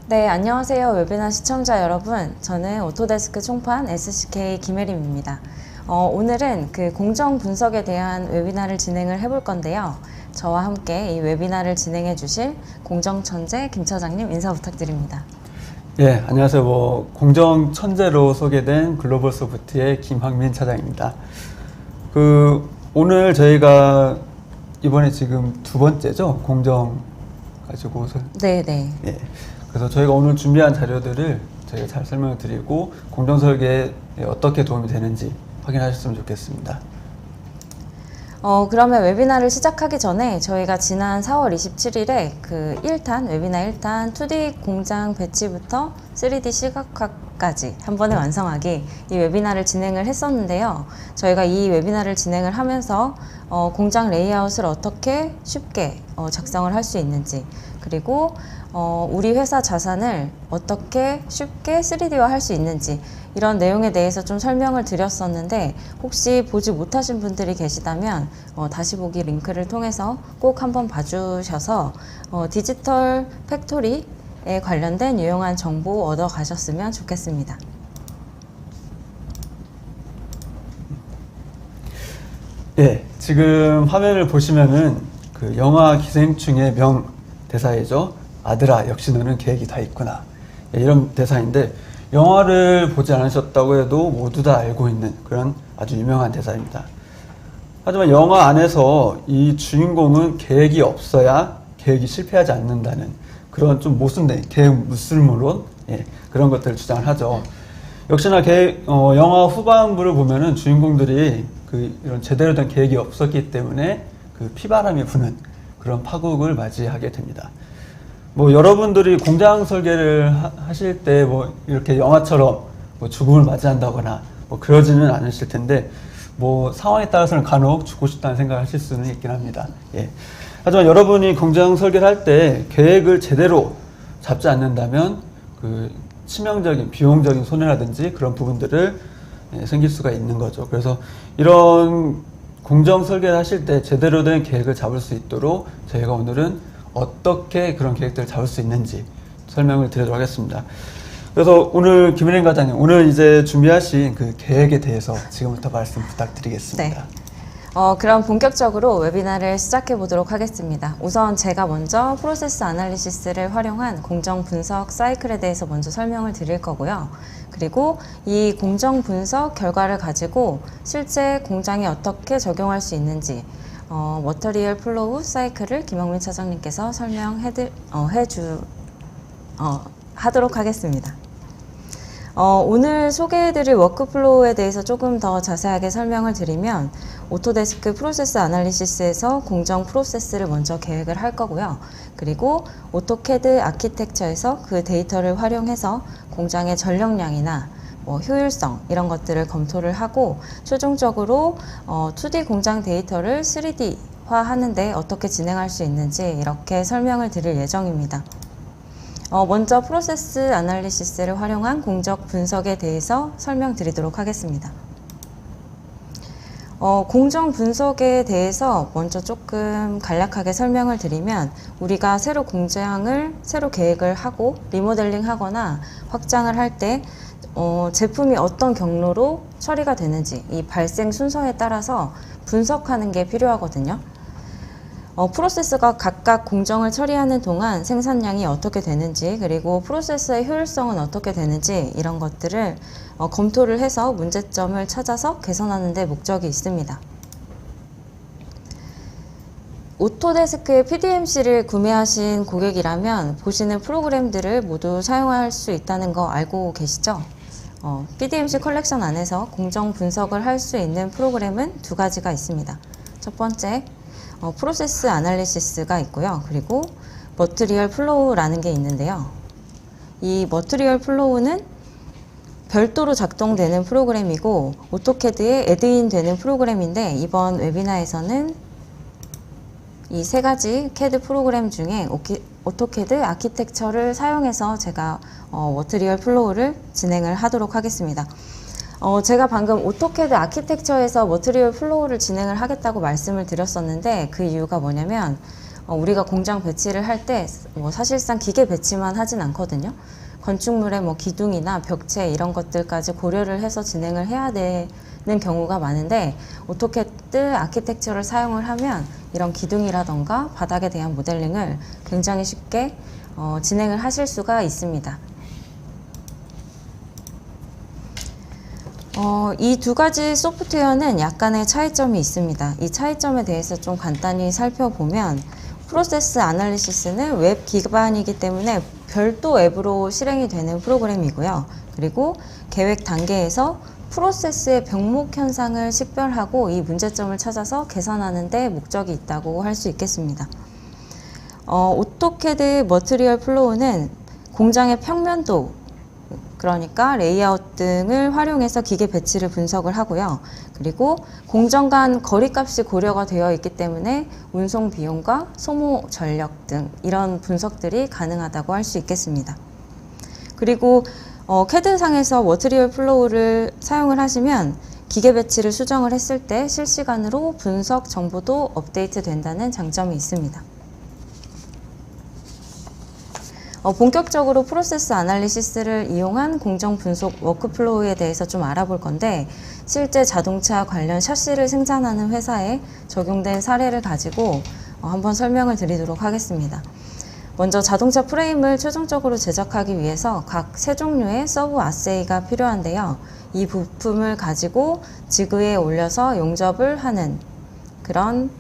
네, 안녕하세요. 웨비나 시청자 여러분. 저는 오토데스크 총판 SCK 김혜림입니다. 오늘은 그 공정 분석에 대한 웨비나를 진행을 해볼 건데요. 저와 함께 이 웨비나를 진행해 주실 공정천재 김 차장님 인사 부탁드립니다. 예, 안녕하세요. 공정 천재로 소개된 글로벌소프트의 김학민 차장입니다. 오늘 저희가 이번에 지금 두 번째죠? 공정 가지고서. 네네. 예. 그래서 저희가 오늘 준비한 자료들을 저희가 잘 설명을 드리고 공정 설계에 어떻게 도움이 되는지 확인하셨으면 좋겠습니다. 그러면 웨비나를 시작하기 전에 저희가 지난 4월 27일에 그 1탄, 웨비나 1탄 2D 공장 배치부터 3D 시각화까지 한 번에 완성하기 이 웨비나를 진행을 했었는데요. 저희가 이 웨비나를 진행을 하면서 공장 레이아웃을 어떻게 쉽게 작성을 할 수 있는지, 그리고 우리 회사 자산을 어떻게 쉽게 3D화 할 수 있는지 이런 내용에 대해서 좀 설명을 드렸었는데, 혹시 보지 못하신 분들이 계시다면 다시 보기 링크를 통해서 꼭 한번 봐주셔서 디지털 팩토리에 관련된 유용한 정보 얻어 가셨으면 좋겠습니다. 예, 지금 화면을 보시면은 그 영화 기생충의 명 대사이죠. 아들아, 역시 너는 계획이 다 있구나. 예, 이런 대사인데 영화를 보지 않으셨다고 해도 모두 다 알고 있는 그런 아주 유명한 대사입니다. 하지만 영화 안에서 이 주인공은 계획이 없어야 계획이 실패하지 않는다는 그런 좀 모순된 계획 무술무론 그런 것들을 주장을 하죠. 역시나 영화 후반부를 보면은 주인공들이 이런 제대로 된 계획이 없었기 때문에 피바람이 부는 그런 파국을 맞이하게 됩니다. 여러분들이 공장 설계를 하실 때 이렇게 영화처럼 죽음을 맞이한다거나 그러지는 않으실 텐데 상황에 따라서는 간혹 죽고 싶다는 생각을 하실 수는 있긴 합니다. 예. 하지만 여러분이 공장 설계를 할 때 계획을 제대로 잡지 않는다면 치명적인 비용적인 손해라든지 그런 부분들을 생길 수가 있는 거죠. 그래서 이런 공정 설계를 하실 때 제대로 된 계획을 잡을 수 있도록 저희가 오늘은 어떻게 그런 계획들을 잡을 수 있는지 설명을 드리도록 하겠습니다. 그래서 오늘 김혜림 과장님, 오늘 이제 준비하신 그 계획에 대해서 지금부터 말씀 부탁드리겠습니다. 네. 그럼 본격적으로 웨비나를 시작해 보도록 하겠습니다. 우선 제가 먼저 프로세스 아날리시스를 활용한 공정 분석 사이클에 대해서 먼저 설명을 드릴 거고요. 그리고 이 공정 분석 결과를 가지고 실제 공장에 어떻게 적용할 수 있는지 머터리얼 플로우 사이클을 김학민 차장님께서 하도록 하겠습니다. 오늘 소개해드릴 워크플로우에 대해서 조금 더 자세하게 설명을 드리면, 오토데스크 프로세스 아날리시스에서 공정 프로세스를 먼저 계획을 할 거고요. 그리고 오토캐드 아키텍처에서 그 데이터를 활용해서 공장의 전력량이나 효율성 이런 것들을 검토를 하고, 최종적으로 2D 공장 데이터를 3D화 하는데 어떻게 진행할 수 있는지 이렇게 설명을 드릴 예정입니다. 먼저 프로세스 아날리시스를 활용한 공정 분석에 대해서 설명드리도록 하겠습니다. 공정 분석에 대해서 먼저 조금 간략하게 설명을 드리면, 우리가 공장을 새로 계획을 하고 리모델링 하거나 확장을 할 때 제품이 어떤 경로로 처리가 되는지 이 발생 순서에 따라서 분석하는 게 필요하거든요. 프로세스가 각각 공정을 처리하는 동안 생산량이 어떻게 되는지, 그리고 프로세스의 효율성은 어떻게 되는지 이런 것들을 검토를 해서 문제점을 찾아서 개선하는 데 목적이 있습니다. 오토데스크의 PDMC를 구매하신 고객이라면 보시는 프로그램들을 모두 사용할 수 있다는 거 알고 계시죠? PDMC 컬렉션 안에서 공정 분석을 할 수 있는 프로그램은 두 가지가 있습니다. 첫 번째, 프로세스 아날리시스가 있고요. 그리고 머트리얼 플로우라는 게 있는데요. 이 머트리얼 플로우는 별도로 작동되는 프로그램이고 오토캐드에 애드인 되는 프로그램인데, 이번 웨비나에서는 이 세 가지 캐드 프로그램 중에 오토캐드 아키텍처를 사용해서 제가 머트리얼 플로우를 진행을 하도록 하겠습니다. 제가 방금 오토캐드 아키텍처에서 머트리얼 플로우를 진행을 하겠다고 말씀을 드렸었는데, 그 이유가 뭐냐면 우리가 공장 배치를 할 때 사실상 기계 배치만 하진 않거든요. 건축물의 기둥이나 벽체 이런 것들까지 고려를 해서 진행을 해야 되는 경우가 많은데, 오토캐드 아키텍처를 사용을 하면 이런 기둥이라던가 바닥에 대한 모델링을 굉장히 쉽게 진행을 하실 수가 있습니다. 이 두 가지 소프트웨어는 약간의 차이점이 있습니다. 이 차이점에 대해서 좀 간단히 살펴보면, 프로세스 아날리시스는 웹 기반이기 때문에 별도 앱으로 실행이 되는 프로그램이고요. 그리고 계획 단계에서 프로세스의 병목 현상을 식별하고 이 문제점을 찾아서 개선하는 데 목적이 있다고 할 수 있겠습니다. 오토캐드 머티리얼 플로우는 공장의 평면도, 그러니까 레이아웃 등을 활용해서 기계 배치를 분석을 하고요. 그리고 공정 간 거리값이 고려가 되어 있기 때문에 운송 비용과 소모 전력 등 이런 분석들이 가능하다고 할 수 있겠습니다. 그리고 캐드상에서 머티리얼 플로우를 사용을 하시면 기계 배치를 수정을 했을 때 실시간으로 분석 정보도 업데이트 된다는 장점이 있습니다. 본격적으로 프로세스 아날리시스를 이용한 공정 분석 워크플로우에 대해서 좀 알아볼 건데, 실제 자동차 관련 샤시를 생산하는 회사에 적용된 사례를 가지고 한번 설명을 드리도록 하겠습니다. 먼저 자동차 프레임을 최종적으로 제작하기 위해서 각 세 종류의 서브 아세이가 필요한데요. 이 부품을 가지고 지그에 올려서 용접을 하는 그런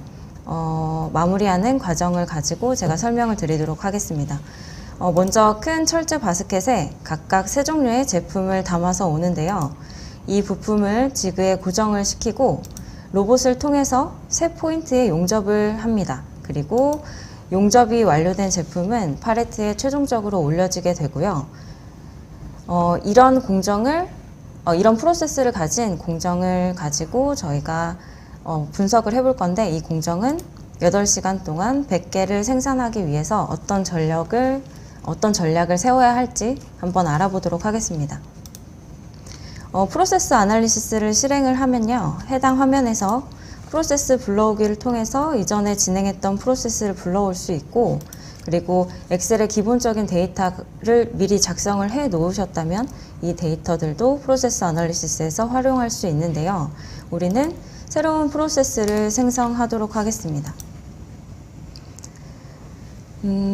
마무리하는 과정을 가지고 제가 설명을 드리도록 하겠습니다. 먼저 큰 철제 바스켓에 각각 세 종류의 제품을 담아서 오는데요. 이 부품을 지그에 고정을 시키고 로봇을 통해서 세 포인트에 용접을 합니다. 그리고 용접이 완료된 제품은 팔레트에 최종적으로 올려지게 되고요. 이런 프로세스를 가진 공정을 가지고 저희가 분석을 해볼 건데, 이 공정은 8시간 동안 100개를 생산하기 위해서 어떤 전략을 세워야 할지 한번 알아보도록 하겠습니다. 프로세스 아날리시스를 실행을 하면요, 해당 화면에서 프로세스 불러오기를 통해서 이전에 진행했던 프로세스를 불러올 수 있고, 그리고 엑셀의 기본적인 데이터를 미리 작성을 해 놓으셨다면 이 데이터들도 프로세스 아날리시스에서 활용할 수 있는데요. 우리는 새로운 프로세스를 생성하도록 하겠습니다.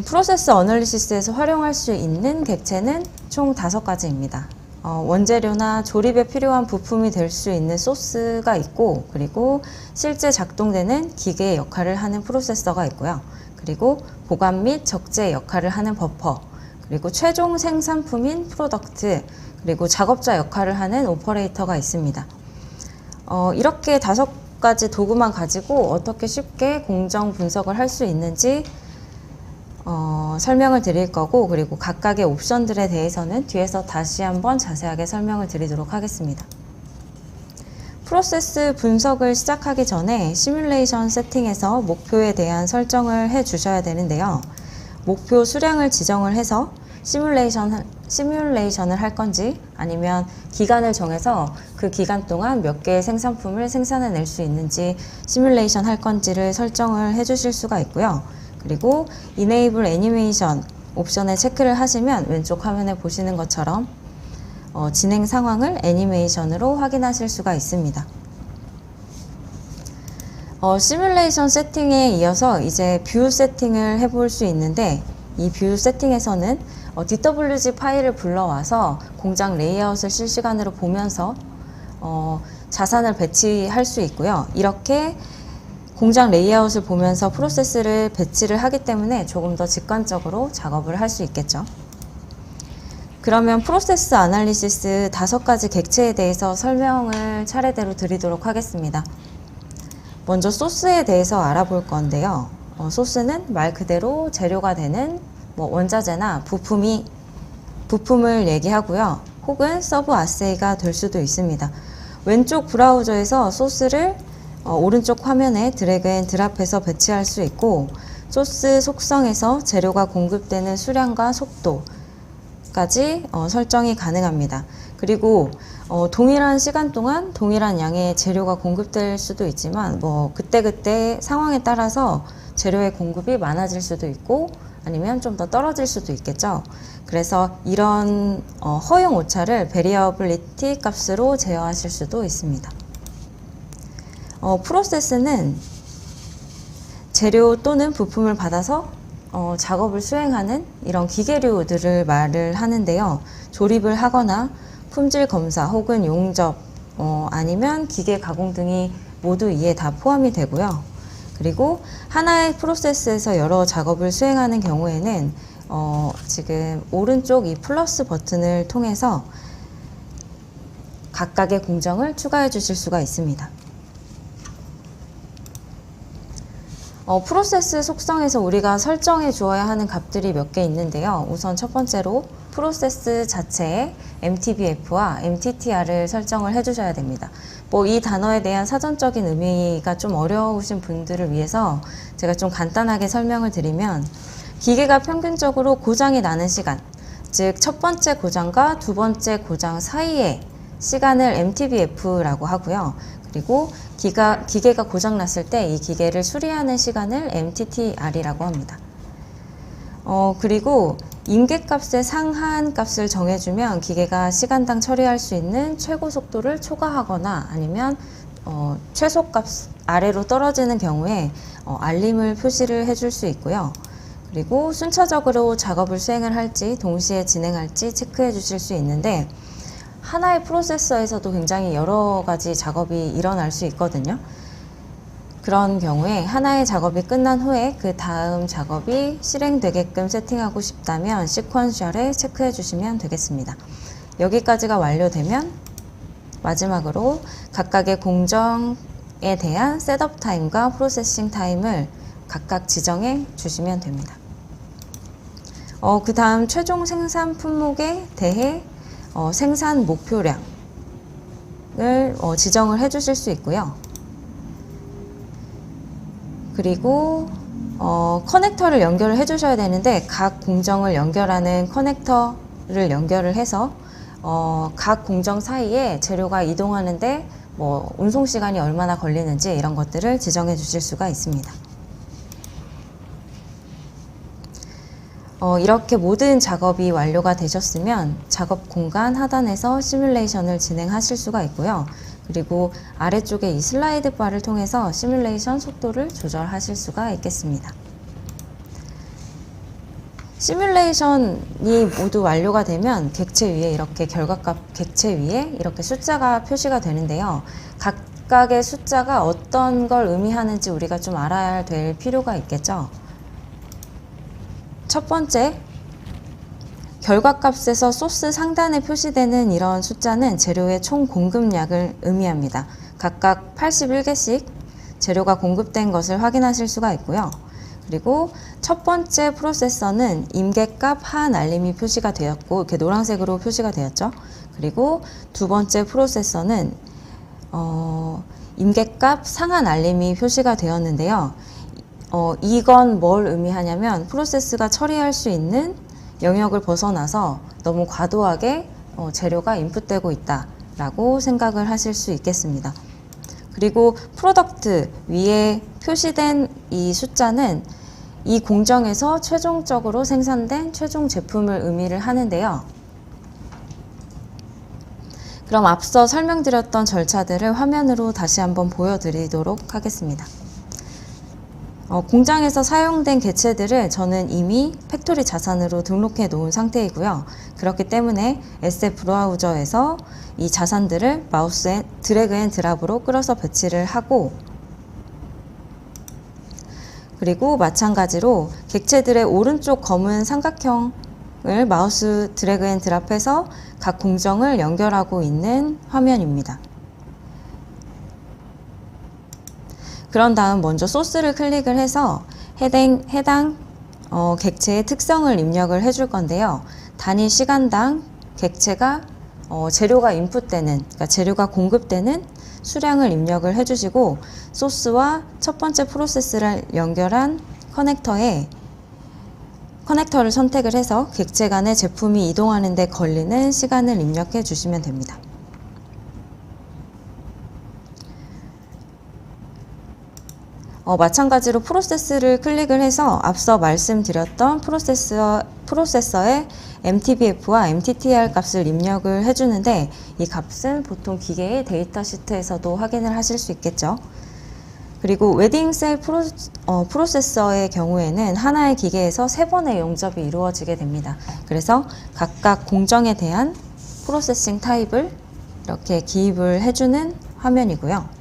프로세스 어널리시스에서 활용할 수 있는 객체는 총 5가지입니다. 원재료나 조립에 필요한 부품이 될 수 있는 소스가 있고, 그리고 실제 작동되는 기계의 역할을 하는 프로세서가 있고요. 그리고 보관 및 적재 역할을 하는 버퍼, 그리고 최종 생산품인 프로덕트, 그리고 작업자 역할을 하는 오퍼레이터가 있습니다. 이렇게 5가지 도구만 가지고 어떻게 쉽게 공정 분석을 할 수 있는지 설명을 드릴 거고, 그리고 각각의 옵션들에 대해서는 뒤에서 다시 한번 자세하게 설명을 드리도록 하겠습니다. 프로세스 분석을 시작하기 전에 시뮬레이션 세팅에서 목표에 대한 설정을 해 주셔야 되는데요. 목표 수량을 지정을 해서 시뮬레이션을 할 건지, 아니면 기간을 정해서 그 기간 동안 몇 개의 생산품을 생산해낼 수 있는지 시뮬레이션 할 건지를 설정을 해 주실 수가 있고요. 그리고 Enable Animation 옵션에 체크를 하시면 왼쪽 화면에 보시는 것처럼 진행 상황을 애니메이션으로 확인하실 수가 있습니다. 시뮬레이션 세팅에 이어서 이제 뷰 세팅을 해볼 수 있는데, 이 뷰 세팅에서는 DWG 파일을 불러와서 공장 레이아웃을 실시간으로 보면서 자산을 배치할 수 있고요. 이렇게 공장 레이아웃을 보면서 프로세스를 배치를 하기 때문에 조금 더 직관적으로 작업을 할 수 있겠죠. 그러면 프로세스 아날리시스 5가지 객체에 대해서 설명을 차례대로 드리도록 하겠습니다. 먼저 소스에 대해서 알아볼 건데요. 소스는 말 그대로 재료가 되는 원자재나 부품을 얘기하고요. 혹은 서브 아세이가 될 수도 있습니다. 왼쪽 브라우저에서 소스를 오른쪽 화면에 드래그 앤 드랍해서 배치할 수 있고, 소스 속성에서 재료가 공급되는 수량과 속도, 까지 설정이 가능합니다. 그리고 동일한 시간 동안 동일한 양의 재료가 공급될 수도 있지만 뭐 그때그때 상황에 따라서 재료의 공급이 많아질 수도 있고 아니면 좀 더 떨어질 수도 있겠죠. 그래서 이런 허용 오차를 베리어블리티 값으로 제어하실 수도 있습니다. 프로세스는 재료 또는 부품을 받아서 작업을 수행하는 이런 기계류들을 말을 하는데요. 조립을 하거나 품질 검사 혹은 용접 아니면 기계 가공 등이 모두 이에 다 포함이 되고요. 그리고 하나의 프로세스에서 여러 작업을 수행하는 경우에는 지금 오른쪽 이 플러스 버튼을 통해서 각각의 공정을 추가해 주실 수가 있습니다. 프로세스 속성에서 우리가 설정해 주어야 하는 값들이 몇 개 있는데요. 우선 첫 번째로 프로세스 자체에 MTBF와 MTTR을 설정을 해 주셔야 됩니다. 뭐 이 단어에 대한 사전적인 의미가 좀 어려우신 분들을 위해서 제가 좀 간단하게 설명을 드리면 기계가 평균적으로 고장이 나는 시간, 즉 첫 번째 고장과 두 번째 고장 사이의 시간을 MTBF라고 하고요. 그리고 기계가 고장났을 때 이 기계를 수리하는 시간을 MTTR이라고 합니다. 그리고 임계값의 상한값을 정해주면 기계가 시간당 처리할 수 있는 최고 속도를 초과하거나 아니면 최소값 아래로 떨어지는 경우에 알림을 표시를 해줄 수 있고요. 그리고 순차적으로 작업을 수행을 할지 동시에 진행할지 체크해 주실 수 있는데 하나의 프로세서에서도 굉장히 여러 가지 작업이 일어날 수 있거든요. 그런 경우에 하나의 작업이 끝난 후에 그 다음 작업이 실행되게끔 세팅하고 싶다면 시퀀셜에 체크해 주시면 되겠습니다. 여기까지가 완료되면 마지막으로 각각의 공정에 대한 셋업 타임과 프로세싱 타임을 각각 지정해 주시면 됩니다. 그 다음 최종 생산 품목에 대해 생산 목표량을 지정을 해 주실 수 있고요. 그리고 커넥터를 연결을 해 주셔야 되는데 각 공정을 연결하는 커넥터를 연결을 해서 각 공정 사이에 재료가 이동하는데 뭐 운송 시간이 얼마나 걸리는지 이런 것들을 지정해 주실 수가 있습니다. 이렇게 모든 작업이 완료가 되셨으면 작업 공간 하단에서 시뮬레이션을 진행하실 수가 있고요. 그리고 아래쪽에 이 슬라이드 바를 통해서 시뮬레이션 속도를 조절하실 수가 있겠습니다. 시뮬레이션이 모두 완료가 되면 객체 위에 이렇게 결과값 객체 위에 이렇게 숫자가 표시가 되는데요. 각각의 숫자가 어떤 걸 의미하는지 우리가 좀 알아야 될 필요가 있겠죠. 첫 번째, 결과값에서 소스 상단에 표시되는 이런 숫자는 재료의 총 공급량을 의미합니다. 각각 81개씩 재료가 공급된 것을 확인하실 수가 있고요. 그리고 첫 번째 프로세서는 임계값 하한 알림이 표시가 되었고 이렇게 노란색으로 표시가 되었죠. 그리고 두 번째 프로세서는 임계값 상한 알림이 표시가 되었는데요. 이건 뭘 의미하냐면 프로세스가 처리할 수 있는 영역을 벗어나서 너무 과도하게 재료가 인풋되고 있다라고 생각을 하실 수 있겠습니다. 그리고 프로덕트 위에 표시된 이 숫자는 이 공정에서 최종적으로 생산된 최종 제품을 의미를 하는데요. 그럼 앞서 설명드렸던 절차들을 화면으로 다시 한번 보여드리도록 하겠습니다. 공장에서 사용된 객체들을 저는 이미 팩토리 자산으로 등록해 놓은 상태이고요. 그렇기 때문에 SF 브라우저에서 이 자산들을 마우스에 드래그 앤 드랍으로 끌어서 배치를 하고 그리고 마찬가지로 객체들의 오른쪽 검은 삼각형을 마우스 드래그 앤 드랍해서 각 공정을 연결하고 있는 화면입니다. 그런 다음 먼저 소스를 클릭을 해서 해당 객체의 특성을 입력을 해줄 건데요. 단위 시간당 객체가 재료가 인풋되는, 그러니까 재료가 공급되는 수량을 입력을 해주시고 소스와 첫 번째 프로세스를 연결한 커넥터에 커넥터를 선택을 해서 객체 간의 제품이 이동하는 데 걸리는 시간을 입력해 주시면 됩니다. 마찬가지로 프로세스를 클릭을 해서 앞서 말씀드렸던 프로세서의 MTBF와 MTTR 값을 입력을 해주는데, 이 값은 보통 기계의 데이터 시트에서도 확인을 하실 수 있겠죠. 그리고 웨딩셀 프로세서의 경우에는 하나의 기계에서 3번의 용접이 이루어지게 됩니다. 그래서 각각 공정에 대한 프로세싱 타입을 이렇게 기입을 해주는 화면이고요.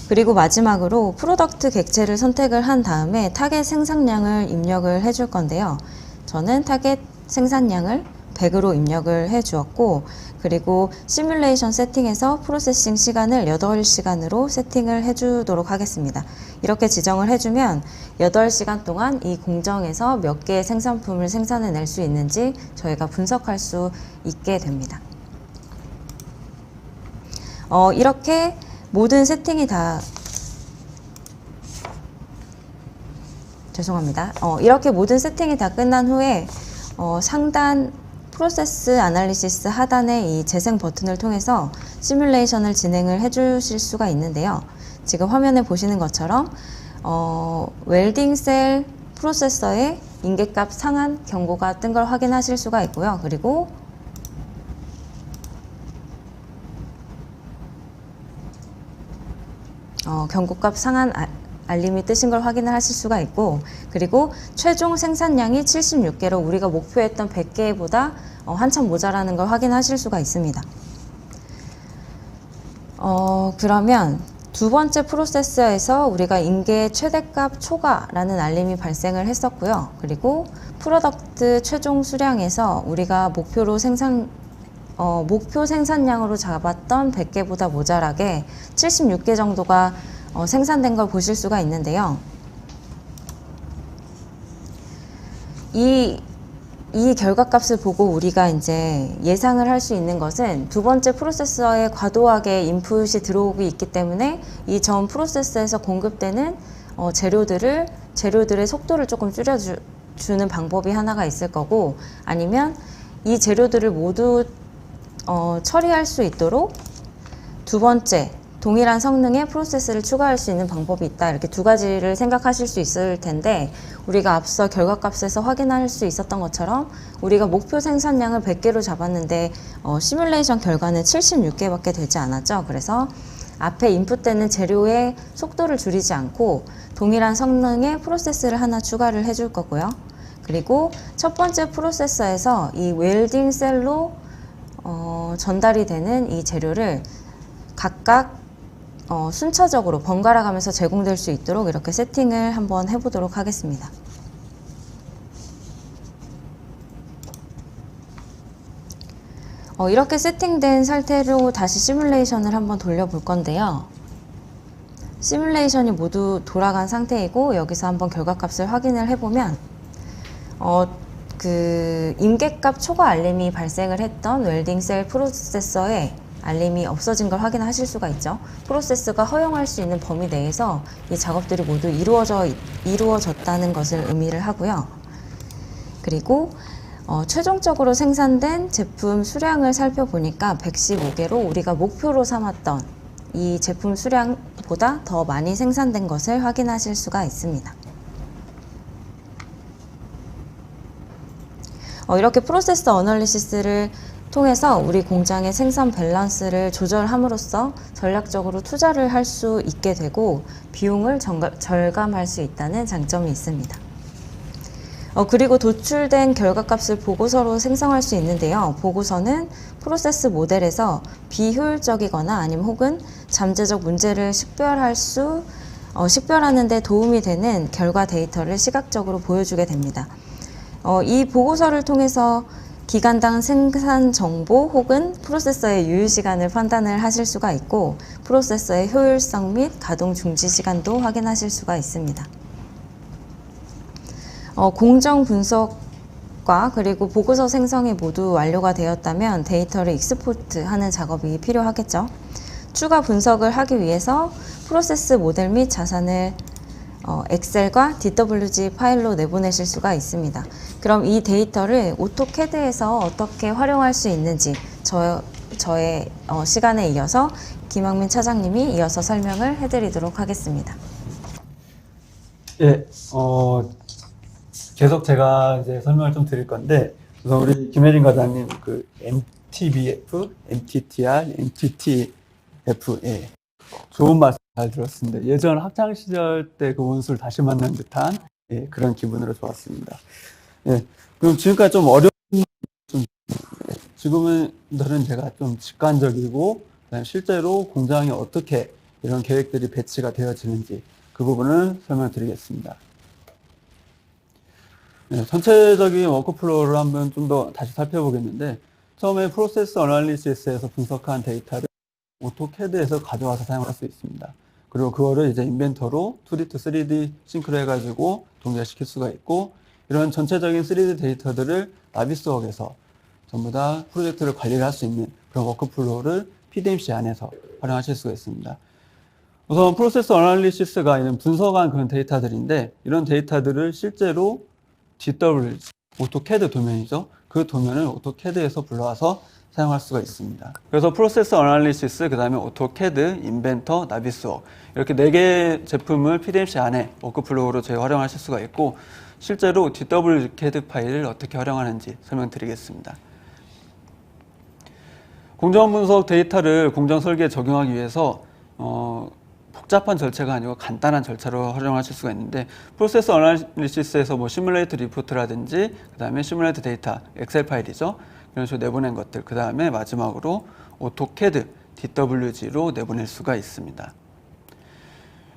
그리고 마지막으로 프로덕트 객체를 선택을 한 다음에 타겟 생산량을 입력을 해줄 건데요. 저는 타겟 생산량을 100으로 입력을 해 주었고, 그리고 시뮬레이션 세팅에서 프로세싱 시간을 8시간으로 세팅을 해 주도록 하겠습니다. 이렇게 지정을 해주면 8시간 동안 이 공정에서 몇 개의 생산품을 생산해낼 수 있는지 저희가 분석할 수 있게 됩니다. 이렇게 모든 세팅이 다 이렇게 모든 세팅이 다 끝난 후에 상단 프로세스 아날리시스 하단의 이 재생 버튼을 통해서 시뮬레이션을 진행을 해 주실 수가 있는데요. 지금 화면에 보시는 것처럼 웰딩 셀 프로세서의 인계값 상한 경고가 뜬 걸 확인하실 수가 있고요. 그리고 경고값 상한 알림이 뜨신 걸 확인을 하실 수가 있고, 그리고 최종 생산량이 76개로 우리가 목표했던 100개보다 한참 모자라는 걸 확인하실 수가 있습니다. 그러면 두 번째 프로세서에서 우리가 인계 최대값 초과라는 알림이 발생을 했었고요. 그리고 프로덕트 최종 수량에서 우리가 목표 생산량으로 잡았던 100개보다 모자라게 76개 정도가 생산된 걸 보실 수가 있는데요. 이 결과값을 보고 우리가 이제 예상을 할 수 있는 것은 두 번째 프로세서에 과도하게 인풋이 들어오기 있기 때문에 이 전 프로세서에서 공급되는 재료들의 속도를 조금 줄여주는 방법이 하나가 있을 거고, 아니면 이 재료들을 모두 처리할 수 있도록 두 번째 동일한 성능의 프로세스를 추가할 수 있는 방법이 있다. 이렇게 두 가지를 생각하실 수 있을 텐데, 우리가 앞서 결과값에서 확인할 수 있었던 것처럼 우리가 목표 생산량을 100개로 잡았는데 시뮬레이션 결과는 76개밖에 되지 않았죠. 그래서 앞에 인풋되는 재료의 속도를 줄이지 않고 동일한 성능의 프로세스를 하나 추가를 해줄 거고요. 그리고 첫 번째 프로세서에서 이 웰딩 셀로 전달이 되는 이 재료를 각각 순차적으로 번갈아 가면서 제공될 수 있도록 이렇게 세팅을 한번 해보도록 하겠습니다. 이렇게 세팅된 상태로 다시 시뮬레이션을 한번 돌려볼 건데요. 시뮬레이션이 모두 돌아간 상태이고, 여기서 한번 결과값을 확인을 해보면 임계값 초과 알림이 발생을 했던 웰딩 셀 프로세서에 알림이 없어진 걸 확인하실 수가 있죠. 프로세스가 허용할 수 있는 범위 내에서 이 작업들이 모두 이루어졌다는 것을 의미를 하고요. 그리고 최종적으로 생산된 제품 수량을 살펴보니까 115개로 우리가 목표로 삼았던 이 제품 수량보다 더 많이 생산된 것을 확인하실 수가 있습니다. 이렇게 프로세스 어널리시스를 통해서 우리 공장의 생산 밸런스를 조절함으로써 전략적으로 투자를 할 수 있게 되고 비용을 절감할 수 있다는 장점이 있습니다. 그리고 도출된 결과값을 보고서로 생성할 수 있는데요. 보고서는 프로세스 모델에서 비효율적이거나 아니면 혹은 잠재적 문제를 식별하는 데 도움이 되는 결과 데이터를 시각적으로 보여주게 됩니다. 이 보고서를 통해서 기간당 생산 정보 혹은 프로세서의 유효 시간을 판단을 하실 수가 있고, 프로세서의 효율성 및 가동 중지 시간도 확인하실 수가 있습니다. 공정 분석과 그리고 보고서 생성이 모두 완료가 되었다면 데이터를 익스포트 하는 작업이 필요하겠죠. 추가 분석을 하기 위해서 프로세스 모델 및 자산을 엑셀과 DWG 파일로 내보내실 수가 있습니다. 그럼 이 데이터를 오토캐드에서 어떻게 활용할 수 있는지 저의 시간에 이어서 김학민 차장님이 이어서 설명을 해드리도록 하겠습니다. 예, 계속 제가 이제 설명을 좀 드릴 건데, 우선 우리 김혜린 과장님 그 MTBF, MTTR, MTTF, 예, 좋은 말씀 잘 들었습니다. 예전 학창 시절 때 그 원수를 다시 만난 듯한 예, 그런 기분으로 좋았습니다. 예, 그럼 지금까지 좀 어려운 지금은 제가 좀 직관적이고 그다음에 실제로 공장에 어떻게 이런 계획들이 배치가 되어지는지 그 부분을 설명드리겠습니다. 네, 전체적인 워크플로우를 한번 좀 더 다시 살펴보겠는데 처음에 프로세스 어널리시스에서 분석한 데이터를 오토캐드에서 가져와서 사용할 수 있습니다. 그리고 그거를 이제 인벤터로 2D to 3D 싱크로 해가지고 동작시킬 수가 있고 이런 전체적인 3D 데이터들을 나비스웍에서 전부 다 프로젝트를 관리를 할 수 있는 그런 워크플로우를 PDMC 안에서 활용하실 수가 있습니다. 우선 프로세스 어널리시스가 이런 분석한 그런 데이터들인데 이런 데이터들을 실제로 DWG, 오토캐드 도면이죠. 그 도면을 오토캐드에서 불러와서 사용할 수가 있습니다. 그래서 프로세스 어널리시스, 그 다음에 오토캐드, 인벤터, 나비스웍 이렇게 4개 제품을 PDMC 안에 워크플로우로 재활용하실 수가 있고 실제로 DWG 파일을 어떻게 활용하는지 설명드리겠습니다. 공정 분석 데이터를 공정 설계에 적용하기 위해서 복잡한 절차가 아니고 간단한 절차로 활용하실 수가 있는데 프로세스 어널리시스에서 뭐 시뮬레이트 리포트라든지 그 다음에 시뮬레이트 데이터, 엑셀 파일이죠. 이런 식으로 내보낸 것들, 그 다음에 마지막으로 오토캐드, DWG로 내보낼 수가 있습니다.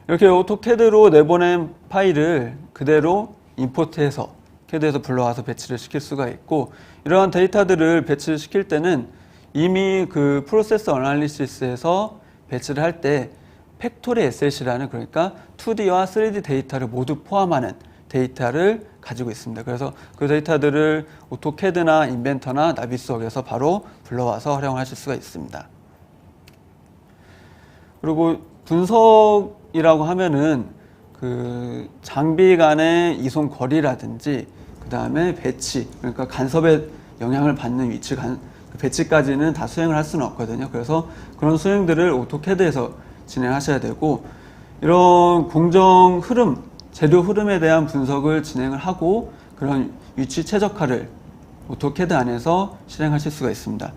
이렇게 오토캐드로 내보낸 파일을 그대로 임포트해서 캐드에서 불러와서 배치를 시킬 수가 있고 이러한 데이터들을 배치를 시킬 때는 이미 그 프로세스 어널리시스에서 배치를 할 때 팩토리 에셋이라는 그러니까 2D와 3D 데이터를 모두 포함하는 데이터를 가지고 있습니다. 그래서 그 데이터들을 오토캐드나 인벤터나 나비스웍에서 바로 불러와서 활용하실 수가 있습니다. 그리고 분석이라고 하면은 그 장비 간의 이송 거리라든지 그 다음에 배치, 그러니까 간섭에 영향을 받는 위치 배치까지는 다 수행을 할 수는 없거든요. 그래서 그런 수행들을 오토캐드에서 진행하셔야 되고 이런 공정 흐름, 재료 흐름에 대한 분석을 진행을 하고 그런 위치 최적화를 오토캐드 안에서 실행하실 수가 있습니다.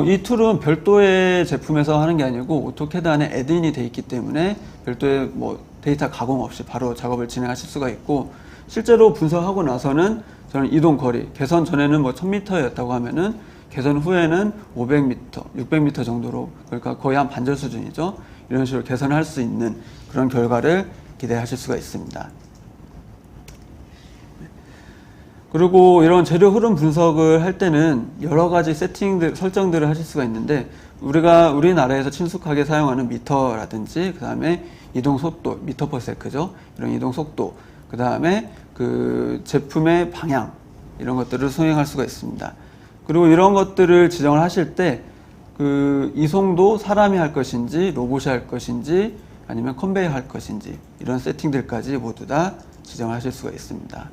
이 툴은 별도의 제품에서 하는 게 아니고 오토캐드 안에 애드인이 되어 있기 때문에 별도의 뭐 데이터 가공 없이 바로 작업을 진행하실 수가 있고 실제로 분석하고 나서는 저는 이동 거리, 개선 전에는 뭐 1000m였다고 하면은 개선 후에는 500m, 600m 정도로 그러니까 거의 한 반절 수준이죠. 이런 식으로 개선할 수 있는 그런 결과를 기대하실 수가 있습니다. 그리고 이런 재료 흐름 분석을 할 때는 여러 가지 설정들을 하실 수가 있는데 우리나라에서 친숙하게 사용하는 미터라든지 그 다음에 이동 속도, 미터 퍼 세크죠. 이런 이동 속도, 그 다음에 그 제품의 방향 이런 것들을 수행할 수가 있습니다. 그리고 이런 것들을 지정을 하실 때 그 이송도 사람이 할 것인지 로봇이 할 것인지 아니면 컨베이어 할 것인지 이런 세팅들까지 모두 다 지정하실 수가 있습니다.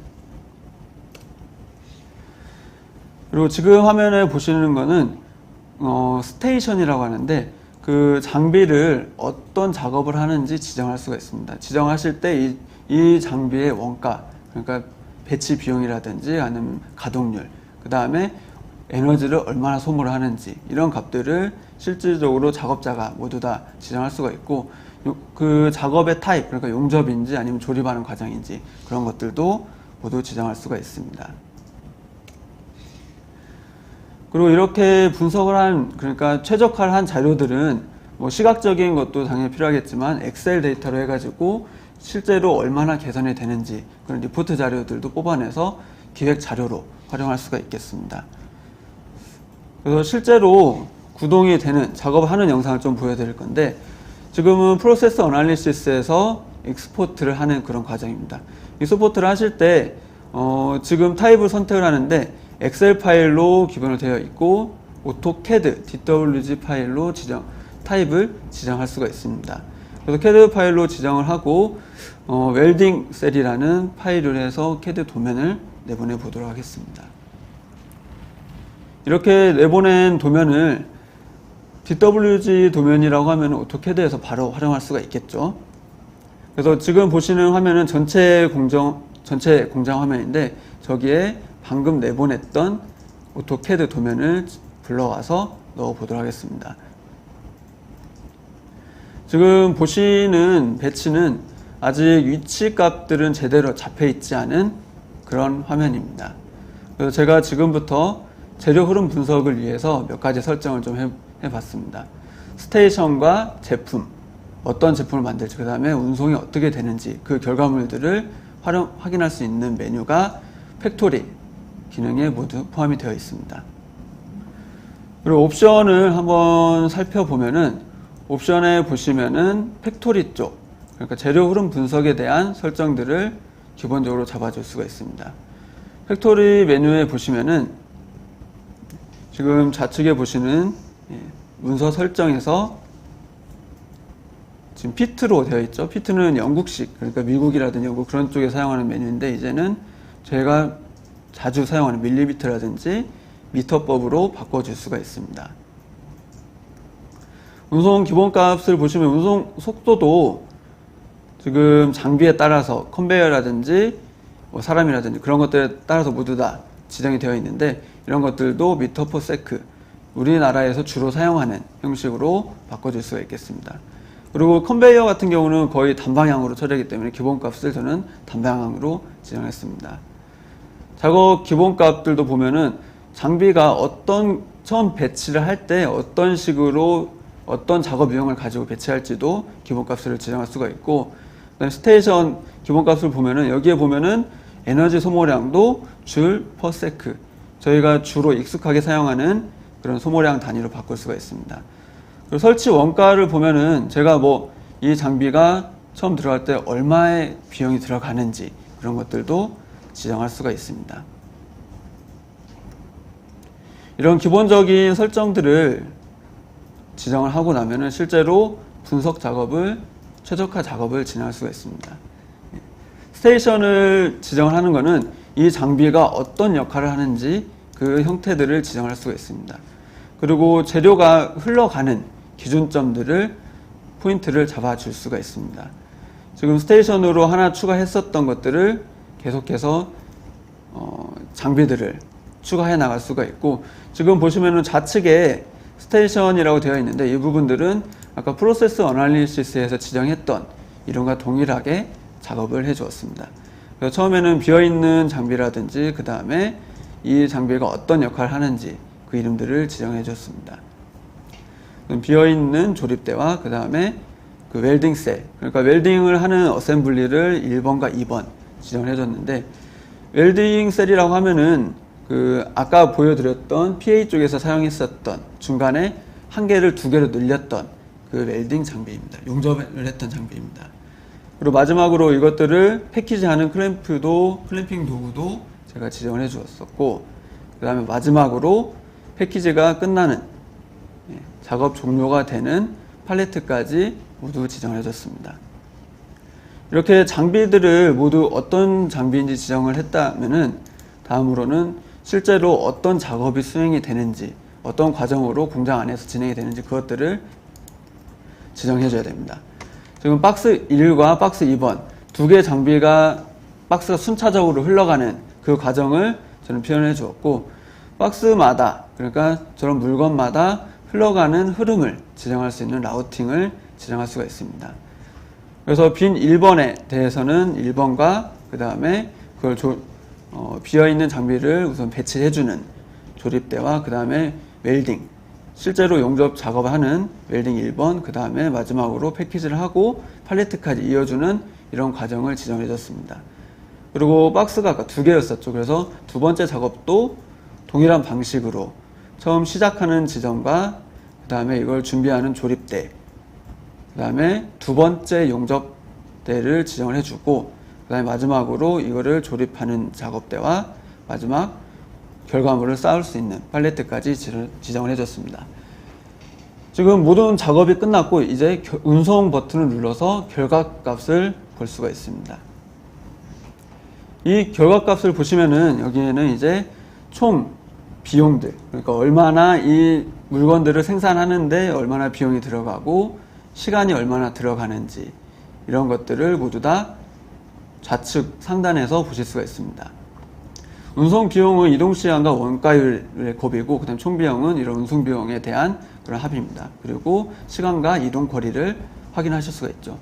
그리고 지금 화면에 보시는 거는 스테이션이라고 하는데 그 장비를 어떤 작업을 하는지 지정할 수가 있습니다. 지정하실 때 이 장비의 원가, 그러니까 배치 비용이라든지 아니면 가동률, 그 다음에 에너지를 얼마나 소모하는지 이런 값들을 실질적으로 작업자가 모두 다 지정할 수가 있고 그 작업의 타입, 그러니까 용접인지 아니면 조립하는 과정인지 그런 것들도 모두 지정할 수가 있습니다. 그리고 이렇게 분석을 한, 그러니까 최적화를 한 자료들은 뭐 시각적인 것도 당연히 필요하겠지만 엑셀 데이터로 해가지고 실제로 얼마나 개선이 되는지 그런 리포트 자료들도 뽑아내서 기획 자료로 활용할 수가 있겠습니다. 그래서 실제로 구동이 되는 작업을 하는 영상을 좀 보여드릴 건데 지금은 프로세스 어널리시스에서 익스포트를 하는 그런 과정입니다. 익스포트를 하실 때 지금 타입을 선택을 하는데 엑셀 파일로 기본으로 되어 있고 오토캐드, DWG 파일로 타입을 지정할 수가 있습니다. 그래서 캐드 파일로 지정을 하고 웰딩 셀이라는 파일을 해서 CAD 도면을 내보내 보도록 하겠습니다. 이렇게 내보낸 도면을 DWG 도면이라고 하면 오토캐드에서 바로 활용할 수가 있겠죠. 그래서 지금 보시는 화면은 전체 공장 화면인데, 저기에 방금 내보냈던 오토캐드 도면을 불러와서 넣어 보도록 하겠습니다. 지금 보시는 배치는 아직 위치 값들은 제대로 잡혀 있지 않은 그런 화면입니다. 그래서 제가 지금부터 재료 흐름 분석을 위해서 몇 가지 설정을 좀 해봤습니다. 스테이션과 제품, 어떤 제품을 만들지, 그 다음에 운송이 어떻게 되는지, 그 결과물들을 확인할 수 있는 메뉴가 팩토리 기능에 모두 포함이 되어 있습니다. 그리고 옵션을 한번 살펴보면은, 옵션에 보시면은 팩토리 쪽, 그러니까 재료 흐름 분석에 대한 설정들을 기본적으로 잡아줄 수가 있습니다. 팩토리 메뉴에 보시면은 지금 좌측에 보시는 문서 설정에서 지금 피트로 되어 있죠. 피트는 영국식, 그러니까 미국이라든지 영국 그런 쪽에 사용하는 메뉴인데, 이제는 제가 자주 사용하는 밀리미터라든지 미터법으로 바꿔줄 수가 있습니다. 운송 기본값을 보시면 운송 속도도 지금 장비에 따라서 컨베이어라든지 사람이라든지 그런 것들에 따라서 모두 다 지정이 되어 있는데, 이런 것들도 미터 퍼 세크, 우리나라에서 주로 사용하는 형식으로 바꿔줄 수가 있겠습니다. 그리고 컨베이어 같은 경우는 거의 단방향으로 처리하기 때문에 기본값을 저는 단방향으로 지정했습니다. 작업 기본값들도 보면은 장비가 처음 배치를 할 때 어떤 식으로 어떤 작업 유형을 가지고 배치할지도 기본값을 지정할 수가 있고, 그다음에 스테이션 기본값을 보면은 여기에 보면은 에너지 소모량도 줄 퍼 세크, 저희가 주로 익숙하게 사용하는 그런 소모량 단위로 바꿀 수가 있습니다. 그리고 설치 원가를 보면은 제가 이 장비가 처음 들어갈 때 얼마의 비용이 들어가는지 그런 것들도 지정할 수가 있습니다. 이런 기본적인 설정들을 지정을 하고 나면은 실제로 분석 작업을, 최적화 작업을 진행할 수가 있습니다. 스테이션을 지정을 하는 것은 이 장비가 어떤 역할을 하는지 그 형태들을 지정할 수가 있습니다. 그리고 재료가 흘러가는 기준점들을, 포인트를 잡아줄 수가 있습니다. 지금 스테이션으로 하나 추가했었던 것들을 계속해서 장비들을 추가해 나갈 수가 있고, 지금 보시면은 좌측에 스테이션이라고 되어 있는데, 이 부분들은 아까 프로세스 어널리시스에서 지정했던 이론과 동일하게 작업을 해 주었습니다. 그래서 처음에는 비어있는 장비라든지 그 다음에 이 장비가 어떤 역할을 하는지 그 이름들을 지정해 줬습니다. 비어있는 조립대와 그 다음에 그 웰딩 셀, 그러니까 웰딩을 하는 어셈블리를 1번과 2번 지정을 해줬는데, 웰딩 셀이라고 하면은 아까 보여드렸던 PA 쪽에서 사용했었던 중간에 한 개를 두 개로 늘렸던 그 웰딩 장비입니다. 용접을 했던 장비입니다. 그리고 마지막으로 이것들을 패키지하는 클램핑 도구도 제가 지정을 해 주었었고, 그 다음에 마지막으로 패키지가 끝나는 작업 종료가 되는 팔레트까지 모두 지정을 해줬습니다. 이렇게 장비들을 모두 어떤 장비인지 지정을 했다면은, 다음으로는 실제로 어떤 작업이 수행이 되는지, 어떤 과정으로 공장 안에서 진행이 되는지 그것들을 지정해 줘야 됩니다. 지금 박스 1과 박스 2번 두 개의 장비가 박스가 순차적으로 흘러가는 그 과정을 저는 표현해 주었고, 박스마다, 그러니까 저런 물건마다 흘러가는 흐름을 지정할 수 있는 라우팅을 지정할 수가 있습니다. 그래서 빈 1번에 대해서는 1번과 그 다음에 그걸 비어있는 장비를 우선 배치해주는 조립대와 그 다음에 웰딩, 실제로 용접 작업을 하는 웰딩 1번, 그 다음에 마지막으로 패키지를 하고 팔레트까지 이어주는 이런 과정을 지정해 줬습니다. 그리고 박스가 아까 두 개였었죠. 그래서 두 번째 작업도 동일한 방식으로 처음 시작하는 지점과 그 다음에 이걸 준비하는 조립대, 그 다음에 두 번째 용접대를 지정을 해주고, 그 다음에 마지막으로 이거를 조립하는 작업대와 마지막 결과물을 쌓을 수 있는 팔레트까지 지정을 해줬습니다. 지금 모든 작업이 끝났고 이제 운송 버튼을 눌러서 결과값을 볼 수가 있습니다. 이 결과값을 보시면은 여기에는 이제 총 비용들, 그러니까 얼마나 이 물건들을 생산하는데 얼마나 비용이 들어가고 시간이 얼마나 들어가는지 이런 것들을 모두 다 좌측 상단에서 보실 수가 있습니다. 운송 비용은 이동 시간과 원가율의 곱이고, 그다음 총 비용은 이런 운송 비용에 대한 그런 합입니다. 그리고 시간과 이동 거리를 확인하실 수가 있죠.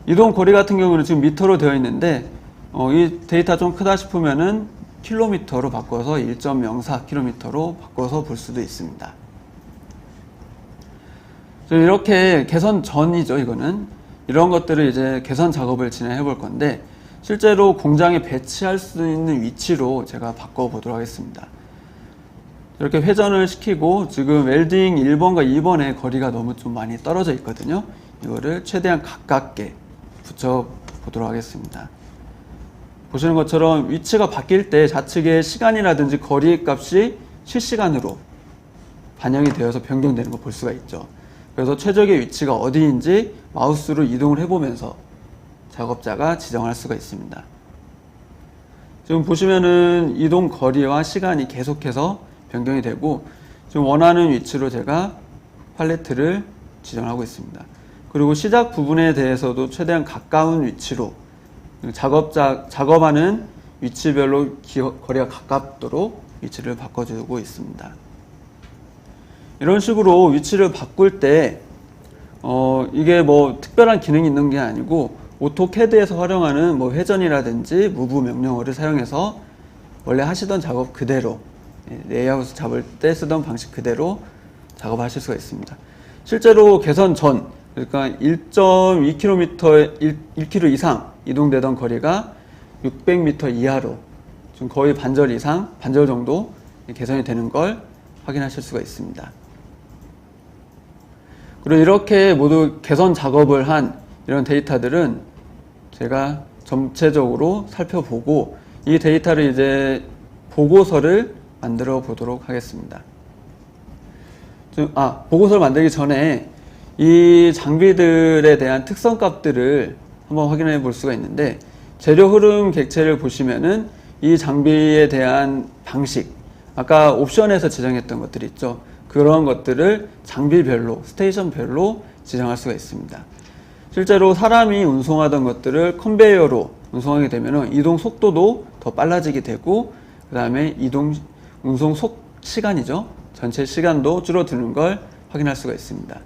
이동 거리 같은 경우는 지금 미터로 되어 있는데 이 데이터 좀 크다 싶으면은 킬로미터로 바꿔서 1.04km로 바꿔서 볼 수도 있습니다. 이렇게 개선 전이죠. 이거는 이런 것들을 이제 개선 작업을 진행해 볼 건데, 실제로 공장에 배치할 수 있는 위치로 제가 바꿔 보도록 하겠습니다. 이렇게 회전을 시키고, 지금 웰딩 1번과 2번의 거리가 너무 좀 많이 떨어져 있거든요. 이거를 최대한 가깝게 붙여 보도록 하겠습니다. 보시는 것처럼 위치가 바뀔 때 좌측의 시간이라든지 거리 값이 실시간으로 반영이 되어서 변경되는 거 볼 수가 있죠. 그래서 최적의 위치가 어디인지 마우스로 이동을 해보면서 작업자가 지정할 수가 있습니다. 지금 보시면은 이동 거리와 시간이 계속해서 변경이 되고, 지금 원하는 위치로 제가 팔레트를 지정하고 있습니다. 그리고 시작 부분에 대해서도 최대한 가까운 위치로 작업하는 위치별로 거리가 가깝도록 위치를 바꿔주고 있습니다. 이런 식으로 위치를 바꿀 때 이게 뭐 특별한 기능이 있는 게 아니고, 오토캐드에서 활용하는 뭐 회전이라든지 무브 명령어를 사용해서 원래 하시던 작업 그대로, 레이아웃 잡을 때 쓰던 방식 그대로 작업하실 수가 있습니다. 실제로 개선 전, 그러니까 1.2km, 1km 이상 이동되던 거리가 600m 이하로 좀 거의 반절 이상, 반절 정도 개선이 되는 걸 확인하실 수가 있습니다. 그리고 이렇게 모두 개선 작업을 한 이런 데이터들은 제가 전체적으로 살펴보고, 이 데이터를 이제 보고서를 만들어 보도록 하겠습니다. 보고서를 만들기 전에 이 장비들에 대한 특성 값들을 한번 확인해 볼 수가 있는데, 재료 흐름 객체를 보시면은 이 장비에 대한 방식, 아까 옵션에서 지정했던 것들 있죠. 그런 것들을 장비별로, 스테이션별로 지정할 수가 있습니다. 실제로 사람이 운송하던 것들을 컨베이어로 운송하게 되면 이동 속도도 더 빨라지게 되고, 그 다음에 운송 시간이죠. 전체 시간도 줄어드는 걸 확인할 수가 있습니다.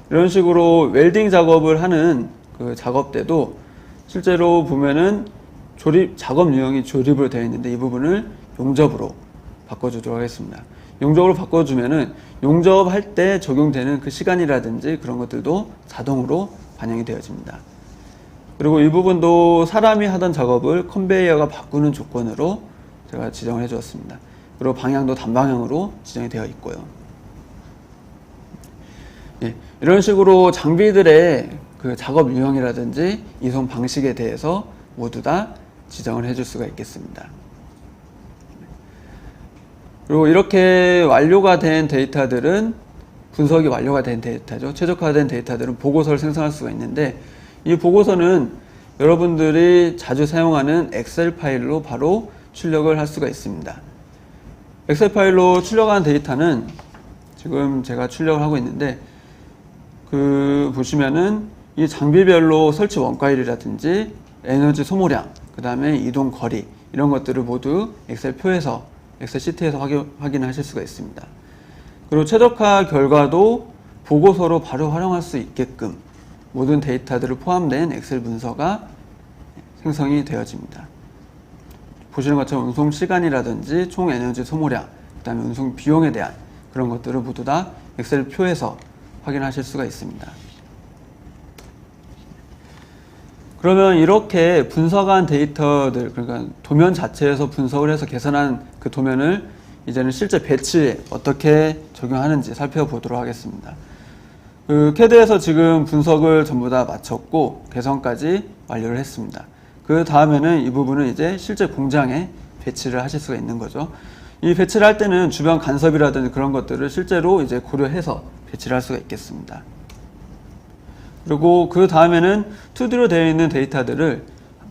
이런 식으로 웰딩 작업을 하는 그 작업 때도 실제로 보면은 작업 유형이 조립으로 되어 있는데, 이 부분을 용접으로 바꿔주도록 하겠습니다. 용접으로 바꿔주면은 용접할 때 적용되는 그 시간이라든지 그런 것들도 자동으로 반영이 되어집니다. 그리고 이 부분도 사람이 하던 작업을 컨베이어가 바꾸는 조건으로 제가 지정을 해 주었습니다. 그리고 방향도 단방향으로 지정이 되어 있고요. 이런 식으로 장비들의 그 작업 유형이라든지 이송 방식에 대해서 모두 다 지정을 해줄 수가 있겠습니다. 그리고 이렇게 완료가 된 데이터들은, 분석이 완료가 된 데이터죠. 최적화된 데이터들은 보고서를 생성할 수가 있는데, 이 보고서는 여러분들이 자주 사용하는 엑셀 파일로 바로 출력을 할 수가 있습니다. 엑셀 파일로 출력한 데이터는 지금 제가 출력을 하고 있는데, 보시면은 이 장비별로 설치 원가율이라든지 에너지 소모량, 그 다음에 이동 거리, 이런 것들을 모두 엑셀 시트에서 확인하실 수가 있습니다. 그리고 최적화 결과도 보고서로 바로 활용할 수 있게끔 모든 데이터들을 포함된 엑셀 문서가 생성이 되어집니다. 보시는 것처럼 운송 시간이라든지 총 에너지 소모량, 그 다음에 운송 비용에 대한 그런 것들을 모두 다 엑셀 표에서 확인하실 수가 있습니다. 그러면 이렇게 분석한 데이터들, 그러니까 도면 자체에서 분석을 해서 개선한 그 도면을 이제는 실제 배치에 어떻게 적용하는지 살펴보도록 하겠습니다. 캐드에서 지금 분석을 전부 다 마쳤고 개선까지 완료를 했습니다. 그 다음에는 이 부분은 이제 실제 공장에 배치를 하실 수가 있는 거죠. 이 배치를 할 때는 주변 간섭이라든지 그런 것들을 실제로 이제 고려해서 배치를 할 수가 있겠습니다. 그리고 그 다음에는 2D로 되어 있는 데이터들을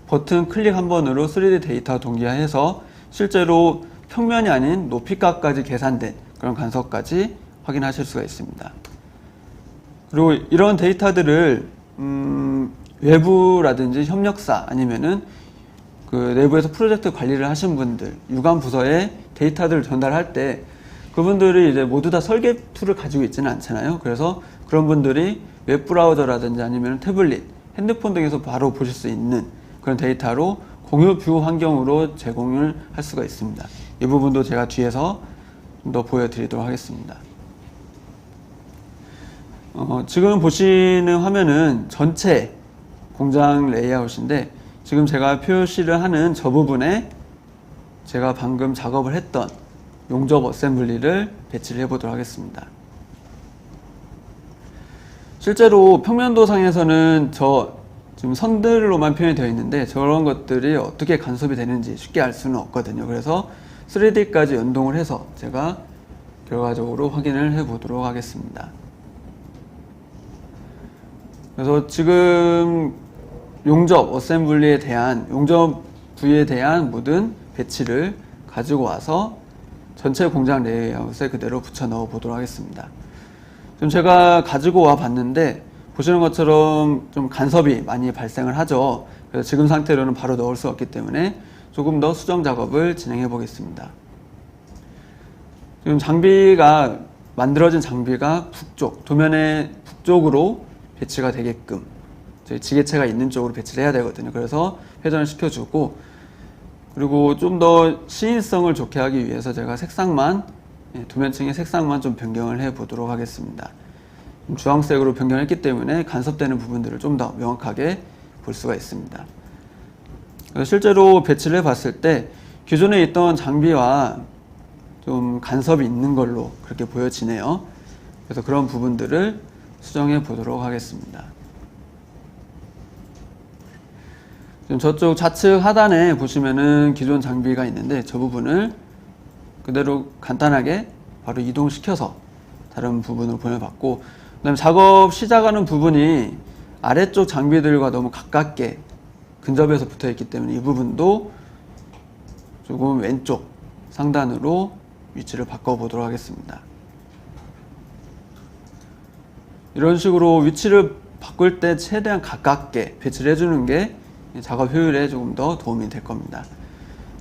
버튼 클릭 한 번으로 3D 데이터 동기화해서 실제로 평면이 아닌 높이값까지 계산된 그런 간섭까지 확인하실 수가 있습니다. 그리고 이런 데이터들을 외부라든지 협력사 아니면은 그 내부에서 프로젝트 관리를 하신 분들, 유관 부서에 데이터들을 전달할 때 그분들이 이제 모두 다 설계 툴을 가지고 있지는 않잖아요. 그래서 그런 분들이 웹브라우저라든지 아니면 태블릿, 핸드폰 등에서 바로 보실 수 있는 그런 데이터로 공유 뷰 환경으로 제공을 할 수가 있습니다. 이 부분도 제가 뒤에서 좀 더 보여드리도록 하겠습니다. 지금 보시는 화면은 전체 공장 레이아웃인데 지금 제가 표시를 하는 저 부분에 제가 방금 작업을 했던 용접 어셈블리를 배치를 해보도록 하겠습니다. 실제로 평면도상에서는 저 지금 선들로만 표현이 되어 있는데 저런 것들이 어떻게 간섭이 되는지 쉽게 알 수는 없거든요. 그래서 3D까지 연동을 해서 제가 결과적으로 확인을 해보도록 하겠습니다. 그래서 지금 용접 어셈블리에 대한 용접 부위에 대한 모든 배치를 가지고 와서 전체 공장 레이아웃에 그대로 붙여 넣어 보도록 하겠습니다. 지금 제가 가지고 와 봤는데 보시는 것처럼 좀 간섭이 많이 발생을 하죠. 그래서 지금 상태로는 바로 넣을 수 없기 때문에 조금 더 수정 작업을 진행해 보겠습니다. 지금 장비가 만들어진 장비가 북쪽, 도면의 북쪽으로 배치가 되게끔 저희 지게체가 있는 쪽으로 배치를 해야 되거든요. 그래서 회전을 시켜주고 그리고 좀 더 시인성을 좋게 하기 위해서 제가 색상만 도면층의 색상만 좀 변경을 해 보도록 하겠습니다. 주황색으로 변경했기 때문에 간섭되는 부분들을 좀 더 명확하게 볼 수가 있습니다. 실제로 배치를 해봤을 때 기존에 있던 장비와 좀 간섭이 있는 걸로 그렇게 보여지네요. 그래서 그런 부분들을 수정해 보도록 하겠습니다. 지금 저쪽 좌측 하단에 보시면은 기존 장비가 있는데 저 부분을 그대로 간단하게 바로 이동시켜서 다른 부분으로 보내봤고 그 다음에 작업 시작하는 부분이 아래쪽 장비들과 너무 가깝게 근접해서 붙어있기 때문에 이 부분도 조금 왼쪽 상단으로 위치를 바꿔보도록 하겠습니다. 이런 식으로 위치를 바꿀 때 최대한 가깝게 배치를 해주는 게 작업 효율에 조금 더 도움이 될 겁니다.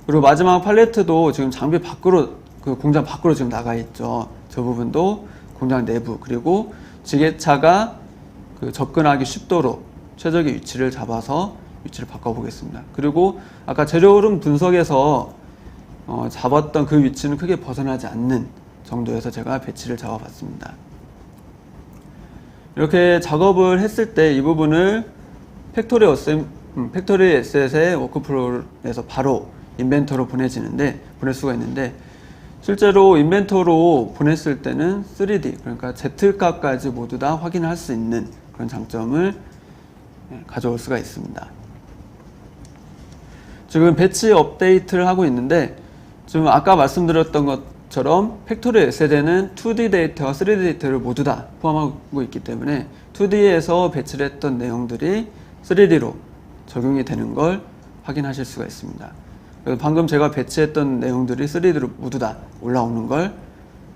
그리고 마지막 팔레트도 지금 장비 밖으로 그 공장 밖으로 지금 나가 있죠. 저 부분도 공장 내부 그리고 지게차가 그 접근하기 쉽도록 최적의 위치를 잡아서 위치를 바꿔 보겠습니다. 그리고 아까 재료 흐름 분석에서 잡았던 그 위치는 크게 벗어나지 않는 정도에서 제가 배치를 잡아 봤습니다. 이렇게 작업을 했을 때 이 부분을 팩토리 에셋의 워크플로우에서 바로 인벤터로 보낼 수가 있는데 실제로 인벤터로 보냈을 때는 3D 그러니까 Z값까지 모두 다 확인할 수 있는 그런 장점을 가져올 수가 있습니다. 지금 배치 업데이트를 하고 있는데 지금 아까 말씀드렸던 것처럼 팩토리 에셋에는 2D 데이터와 3D 데이터를 모두 다 포함하고 있기 때문에 2D에서 배치를 했던 내용들이 3D로 적용이 되는 걸 확인하실 수가 있습니다. 그래서 방금 제가 배치했던 내용들이 3D로 모두 다 올라오는 걸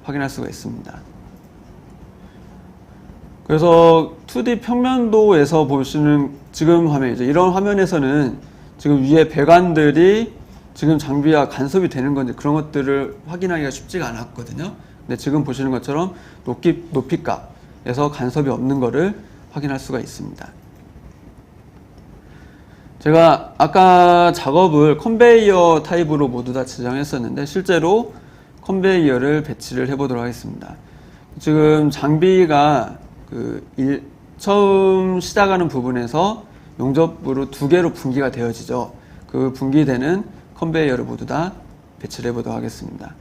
확인할 수가 있습니다. 그래서 2D 평면도에서 보시는 지금 화면이죠. 이런 화면에서는 지금 위에 배관들이 지금 장비와 간섭이 되는 건지 그런 것들을 확인하기가 쉽지가 않았거든요. 근데 지금 보시는 것처럼 높이값에서 간섭이 없는 거를 확인할 수가 있습니다. 제가 아까 작업을 컨베이어 타입으로 모두 다 지정했었는데 실제로 컨베이어를 배치를 해보도록 하겠습니다. 지금 장비가 처음 시작하는 부분에서 용접부로 2개로 분기가 되어지죠. 그 분기되는 컨베이어를 모두 다 배치를 해보도록 하겠습니다.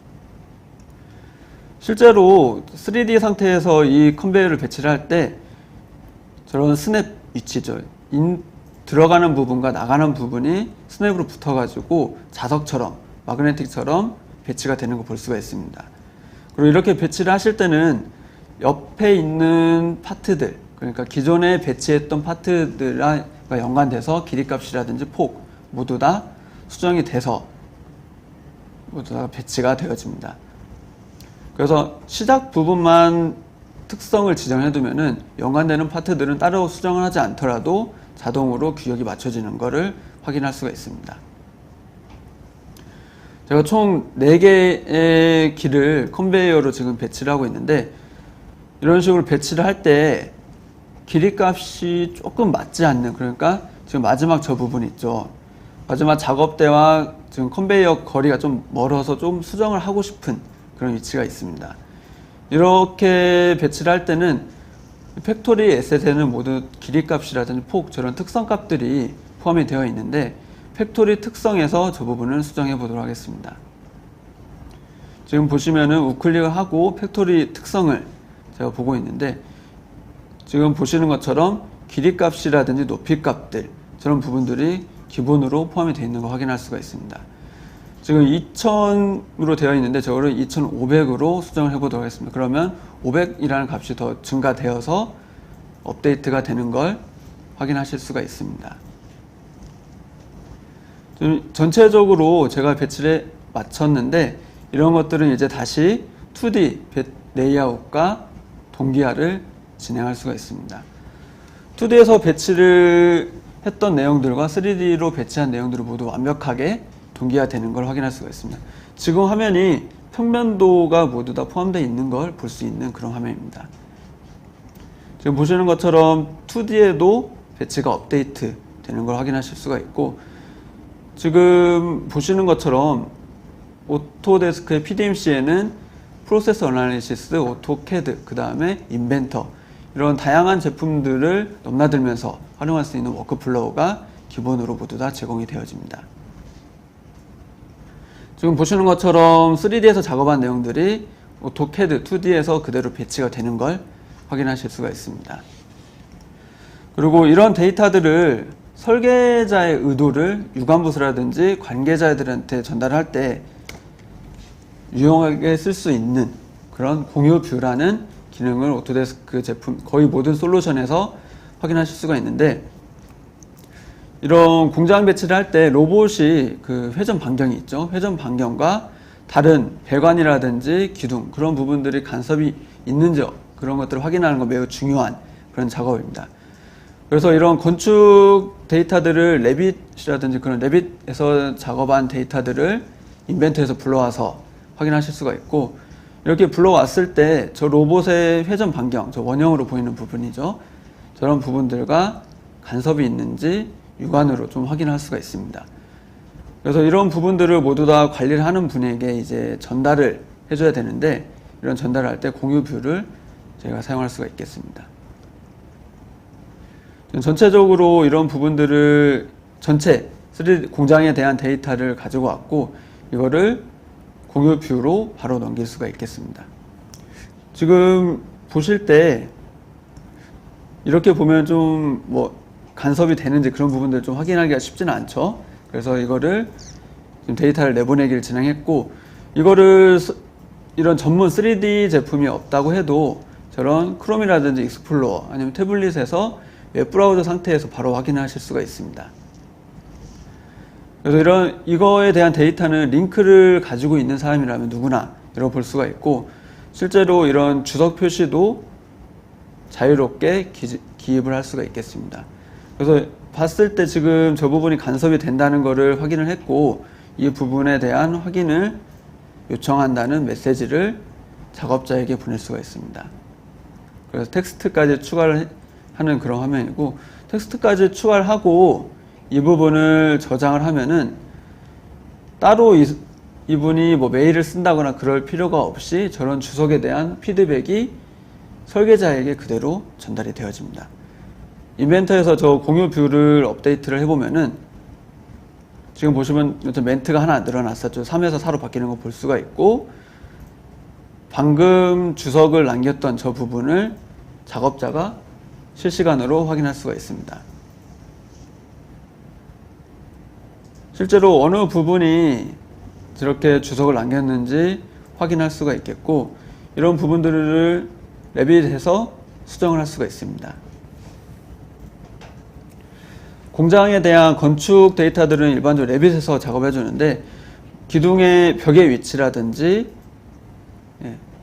실제로 3D 상태에서 이 컨베이어를 배치를 할 때 저런 스냅 위치죠. 들어가는 부분과 나가는 부분이 스냅으로 붙어가지고 자석처럼 마그네틱처럼 배치가 되는 거 볼 수가 있습니다. 그리고 이렇게 배치를 하실 때는 옆에 있는 파트들 그러니까 기존에 배치했던 파트들과 연관돼서 길이값이라든지 폭 모두 다 수정이 돼서 모두 다 배치가 되어집니다. 그래서 시작 부분만 특성을 지정해두면은 연관되는 파트들은 따로 수정을 하지 않더라도 자동으로 규격이 맞춰지는 것을 확인할 수가 있습니다. 제가 총 4개의 길을 컨베이어로 지금 배치를 하고 있는데, 이런 식으로 배치를 할 때 길이값이 조금 맞지 않는, 그러니까 지금 마지막 저 부분 있죠. 마지막 작업대와 지금 컨베이어 거리가 좀 멀어서 좀 수정을 하고 싶은 그런 위치가 있습니다. 이렇게 배치를 할 때는 팩토리 에셋에는 모두 길이값이라든지 폭, 저런 특성값들이 포함이 되어 있는데, 팩토리 특성에서 저 부분을 수정해 보도록 하겠습니다. 지금 보시면은 우클릭을 하고 팩토리 특성을 제가 보고 있는데, 지금 보시는 것처럼 길이값이라든지 높이값들, 저런 부분들이 기본으로 포함이 되어 있는 거 확인할 수가 있습니다. 지금 2000으로 되어 있는데 저거를 2500으로 수정을 해보도록 하겠습니다. 그러면 500이라는 값이 더 증가되어서 업데이트가 되는 걸 확인하실 수가 있습니다. 전체적으로 제가 배치를 마쳤는데, 이런 것들은 이제 다시 2D 레이아웃과 동기화를 진행할 수가 있습니다. 2D에서 배치를 했던 내용들과 3D로 배치한 내용들을 모두 완벽하게 동기화되는 걸 확인할 수가 있습니다. 지금 화면이 평면도가 모두 다 포함되어 있는 걸 볼 수 있는 그런 화면입니다. 지금 보시는 것처럼 2D에도 배치가 업데이트 되는 걸 확인하실 수가 있고, 지금 보시는 것처럼 오토데스크의 PDMC에는 프로세스 어널리시스, 오토캐드, 그 다음에 인벤터, 이런 다양한 제품들을 넘나들면서 활용할 수 있는 워크플로우가 기본으로 모두 다 제공이 되어집니다. 지금 보시는 것처럼 3D에서 작업한 내용들이 오토캐드 2D에서 그대로 배치가 되는 걸 확인하실 수가 있습니다. 그리고 이런 데이터들을 설계자의 의도를 유관부서라든지 관계자들한테 전달할 때 유용하게 쓸 수 있는 그런 공유 뷰라는 기능을 오토데스크 제품 거의 모든 솔루션에서 확인하실 수가 있는데, 이런 공장 배치를 할 때 로봇이 그 회전 반경이 있죠. 회전 반경과 다른 배관이라든지 기둥, 그런 부분들이 간섭이 있는지 그런 것들을 확인하는 건 매우 중요한 그런 작업입니다. 그래서 이런 건축 데이터들을 레빗이라든지 그런 레빗에서 작업한 데이터들을 인벤터에서 불러와서 확인하실 수가 있고, 이렇게 불러왔을 때 저 로봇의 회전 반경, 저 원형으로 보이는 부분이죠. 저런 부분들과 간섭이 있는지 육안으로 좀 확인할 수가 있습니다. 그래서 이런 부분들을 모두 다 관리를 하는 분에게 이제 전달을 해줘야 되는데, 이런 전달을 할 때 공유 뷰를 저희가 사용할 수가 있겠습니다. 전체적으로 이런 부분들을 전체 3D 공장에 대한 데이터를 가지고 왔고, 이거를 공유 뷰로 바로 넘길 수가 있겠습니다. 지금 보실 때 이렇게 보면 좀 뭐 간섭이 되는지 그런 부분들을 좀 확인하기가 쉽지는 않죠. 그래서 이거를 지금 데이터를 내보내기를 진행했고, 이거를 이런 전문 3D 제품이 없다고 해도 저런 크롬이라든지 익스플로어 아니면 태블릿에서 웹브라우저 상태에서 바로 확인하실 수가 있습니다. 그래서 이거에 대한 데이터는 링크를 가지고 있는 사람이라면 누구나 열어볼 수가 있고, 실제로 이런 주석 표시도 자유롭게 기입을 할 수가 있겠습니다. 그래서 봤을 때 지금 저 부분이 간섭이 된다는 것을 확인을 했고, 이 부분에 대한 확인을 요청한다는 메시지를 작업자에게 보낼 수가 있습니다. 그래서 텍스트까지 추가를 하는 그런 화면이고, 텍스트까지 추가를 하고 이 부분을 저장을 하면은 따로 이분이 뭐 메일을 쓴다거나 그럴 필요가 없이 저런 주석에 대한 피드백이 설계자에게 그대로 전달이 되어집니다. 인벤터에서 저 공유 뷰를 업데이트를 해보면은 지금 보시면 멘트가 하나 늘어났었죠. 3에서 4로 바뀌는 거 볼 수가 있고, 방금 주석을 남겼던 저 부분을 작업자가 실시간으로 확인할 수가 있습니다. 실제로 어느 부분이 저렇게 주석을 남겼는지 확인할 수가 있겠고, 이런 부분들을 레빗에서 수정을 할 수가 있습니다. 공장에 대한 건축 데이터들은 일반적으로 레빗에서 작업해 주는데 기둥의 벽의 위치라든지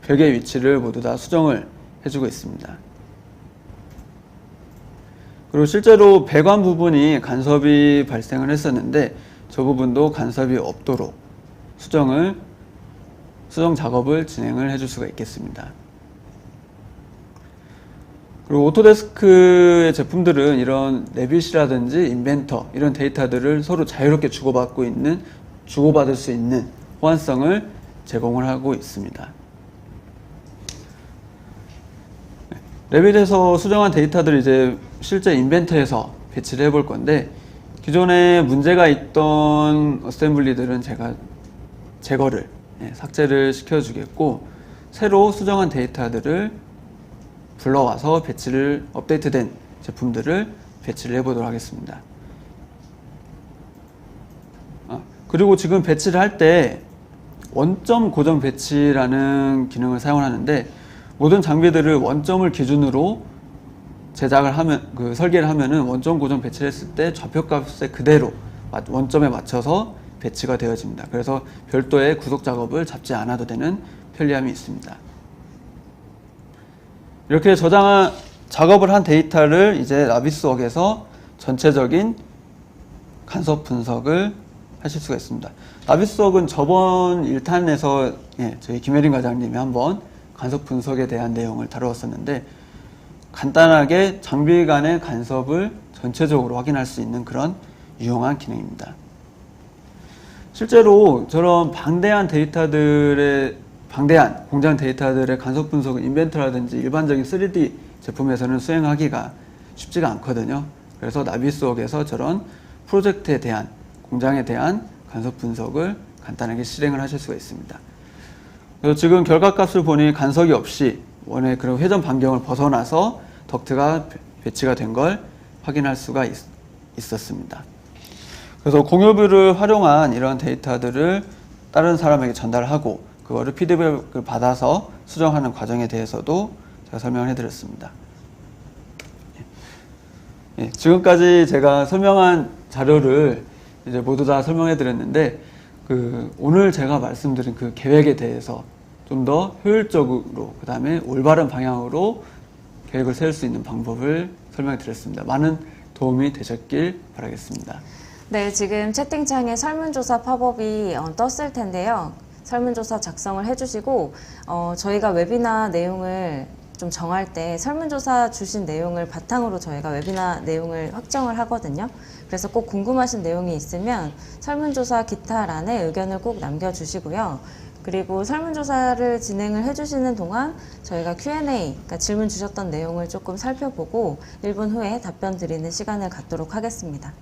벽의 위치를 모두 다 수정을 해주고 있습니다. 그리고 실제로 배관 부분이 간섭이 발생을 했었는데 저 부분도 간섭이 없도록 수정 작업을 진행을 해줄 수가 있겠습니다. 그리고 오토데스크의 제품들은 이런 레빗이라든지 인벤터 이런 데이터들을 서로 자유롭게 주고받을 수 있는 호환성을 제공을 하고 있습니다. 레빗에서 수정한 데이터들을 이제 실제 인벤터에서 배치를 해볼 건데 기존에 문제가 있던 어셈블리들은 제가 삭제를 시켜주겠고 새로 수정한 데이터들을 불러와서 업데이트된 제품들을 배치를 해보도록 하겠습니다. 그리고 지금 배치를 할 때 원점 고정 배치라는 기능을 사용하는데 모든 장비들을 원점을 기준으로 설계를 하면은 원점 고정 배치를 했을 때 좌표값에 그대로 원점에 맞춰서 배치가 되어집니다. 그래서 별도의 구속 작업을 잡지 않아도 되는 편리함이 있습니다. 이렇게 작업을 한 데이터를 이제 나비스웍에서 전체적인 간섭 분석을 하실 수가 있습니다. 나비스웍은 저번 1탄에서 저희 김혜린 과장님이 한번 간섭 분석에 대한 내용을 다루었었는데 간단하게 장비 간의 간섭을 전체적으로 확인할 수 있는 그런 유용한 기능입니다. 실제로 저런 방대한 공장 데이터들의 간섭 분석은 인벤터라든지 일반적인 3D 제품에서는 수행하기가 쉽지가 않거든요. 그래서 나비스웍에서 저런 프로젝트에 대한 공장에 대한 간섭 분석을 간단하게 실행을 하실 수가 있습니다. 그래서 지금 결과값을 보니 간섭이 없이 원의 그런 회전 반경을 벗어나서 덕트가 배치가 된 걸 확인할 수가 있었습니다. 그래서 공유뷰를 활용한 이런 데이터들을 다른 사람에게 전달하고 그거를 피드백을 받아서 수정하는 과정에 대해서도 제가 설명을 해드렸습니다. 지금까지 제가 설명한 자료를 이제 모두 다 설명해 드렸는데 오늘 제가 말씀드린 그 계획에 대해서 좀 더 효율적으로 그 다음에 올바른 방향으로 계획을 세울 수 있는 방법을 설명해 드렸습니다. 많은 도움이 되셨길 바라겠습니다. 네, 지금 채팅창에 설문조사 팝업이 떴을 텐데요. 설문조사 작성을 해주시고 저희가 웨비나 내용을 좀 정할 때 설문조사 주신 내용을 바탕으로 저희가 웨비나 내용을 확정을 하거든요. 그래서 꼭 궁금하신 내용이 있으면 설문조사 기타란에 의견을 꼭 남겨주시고요. 그리고 설문조사를 진행을 해주시는 동안 저희가 Q&A, 그러니까 질문 주셨던 내용을 조금 살펴보고 1분 후에 답변 드리는 시간을 갖도록 하겠습니다.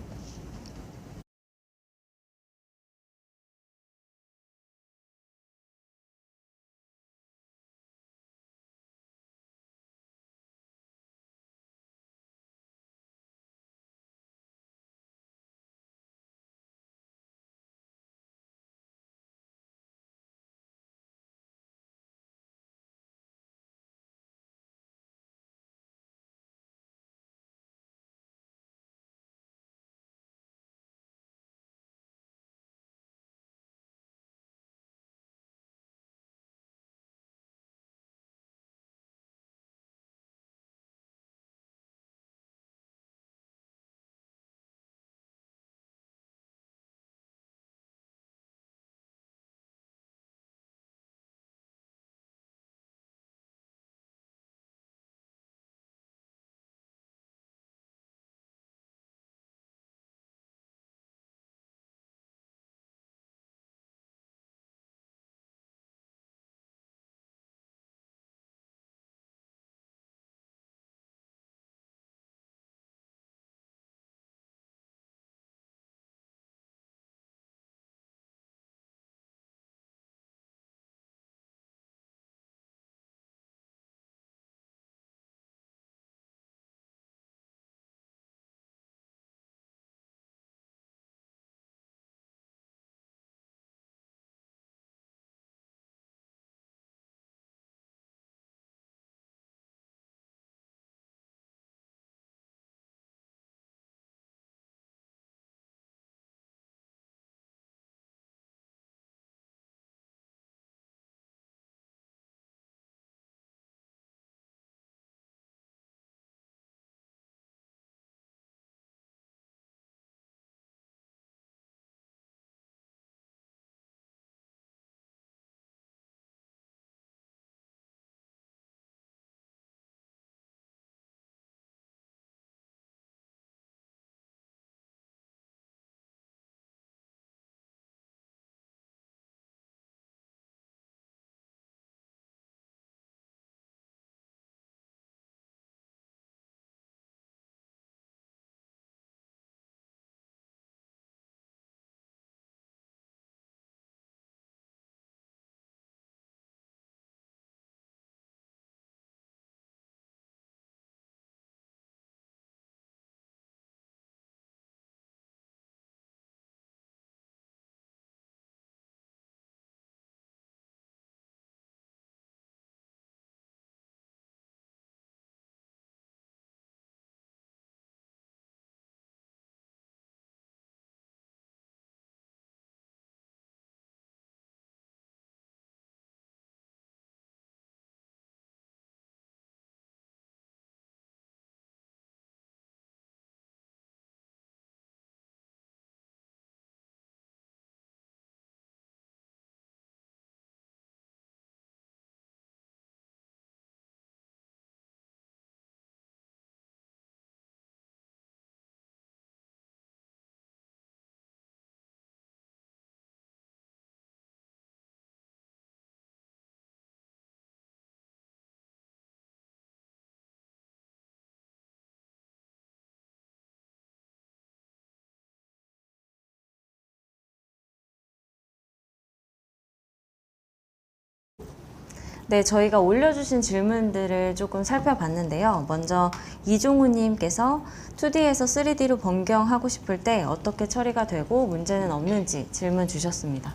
네, 저희가 올려주신 질문들을 조금 살펴봤는데요. 먼저 이종우님께서 2D에서 3D로 변경하고 싶을 때 어떻게 처리가 되고 문제는 없는지 질문 주셨습니다.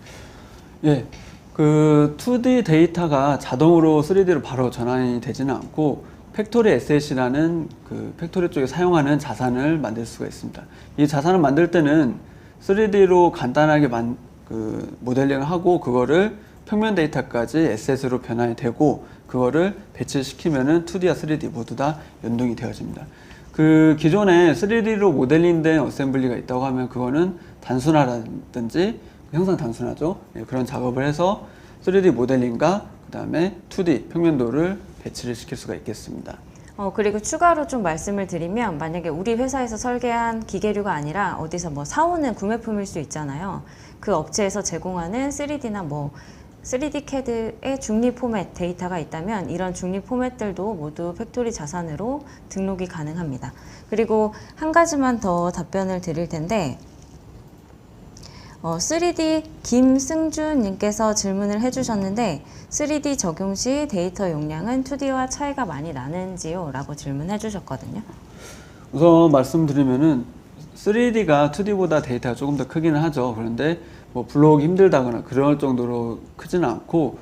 예, 그 2D 데이터가 자동으로 3D로 바로 전환이 되지는 않고 팩토리 에셋이라는 그 팩토리 쪽에 사용하는 자산을 만들 수가 있습니다. 이 자산을 만들 때는 3D로 간단하게 그 모델링을 하고 그거를 평면 데이터까지 에셋으로 변환이 되고 그거를 배치시키면은 2D와 3D 모두 다 연동이 되어집니다. 그 기존에 3D로 모델링된 어셈블리가 있다고 하면 그거는 단순화라든지 형상 단순화죠. 예, 그런 작업을 해서 3D 모델링과 그 다음에 2D 평면도를 배치를 시킬 수가 있겠습니다. 그리고 추가로 좀 말씀을 드리면 만약에 우리 회사에서 설계한 기계류가 아니라 어디서 뭐 사오는 구매품일 수 있잖아요. 그 업체에서 제공하는 3D나 뭐 3D CAD의 중립 포맷 데이터가 있다면 이런 중립 포맷들도 모두 팩토리 자산으로 등록이 가능합니다. 그리고 한 가지만 더 답변을 드릴 텐데 3D 김승준님께서 질문을 해주셨는데 3D 적용 시 데이터 용량은 2D와 차이가 많이 나는지요? 라고 질문해 주셨거든요. 우선 말씀드리면은 3D가 2D보다 데이터가 조금 더 크기는 하죠. 그런데 뭐 불러오기 힘들다거나 그럴 정도로 크지는 않고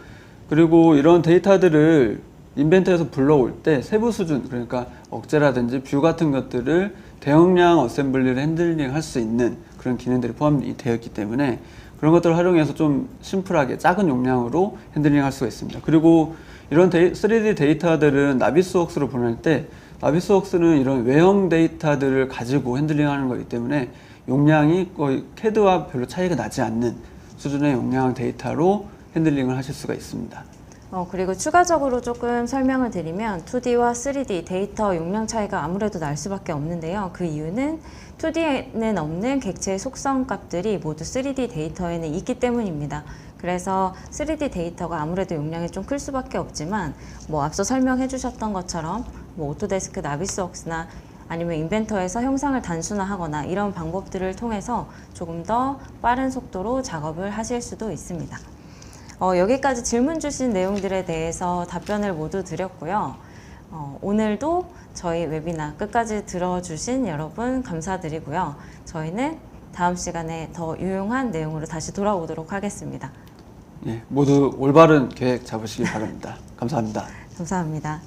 그리고 이런 데이터들을 인벤터에서 불러올 때 세부 수준 그러니까 억제라든지 뷰 같은 것들을 대용량 어셈블리를 핸들링 할 수 있는 그런 기능들이 포함이 되어 있기 때문에 그런 것들을 활용해서 좀 심플하게 작은 용량으로 핸들링 할 수가 있습니다. 그리고 이런 3D 데이터들은 나비스웍스로 보낼 때 나비스웍스는 이런 외형 데이터들을 가지고 핸들링 하는 거기 때문에 용량이 거의 CAD와 별로 차이가 나지 않는 수준의 용량 데이터로 핸들링을 하실 수가 있습니다. 그리고 추가적으로 조금 설명을 드리면 2D와 3D 데이터 용량 차이가 아무래도 날 수밖에 없는데요. 그 이유는 2D에는 없는 객체의 속성 값들이 모두 3D 데이터에는 있기 때문입니다. 그래서 3D 데이터가 아무래도 용량이 좀 클 수밖에 없지만 뭐 앞서 설명해 주셨던 것처럼 뭐 오토데스크, 나비스웍스나 아니면 인벤터에서 형상을 단순화하거나 이런 방법들을 통해서 조금 더 빠른 속도로 작업을 하실 수도 있습니다. 여기까지 질문 주신 내용들에 대해서 답변을 모두 드렸고요. 오늘도 저희 웨비나 끝까지 들어주신 여러분 감사드리고요. 저희는 다음 시간에 더 유용한 내용으로 다시 돌아오도록 하겠습니다. 예, 모두 올바른 계획 잡으시기 바랍니다. 감사합니다. 감사합니다.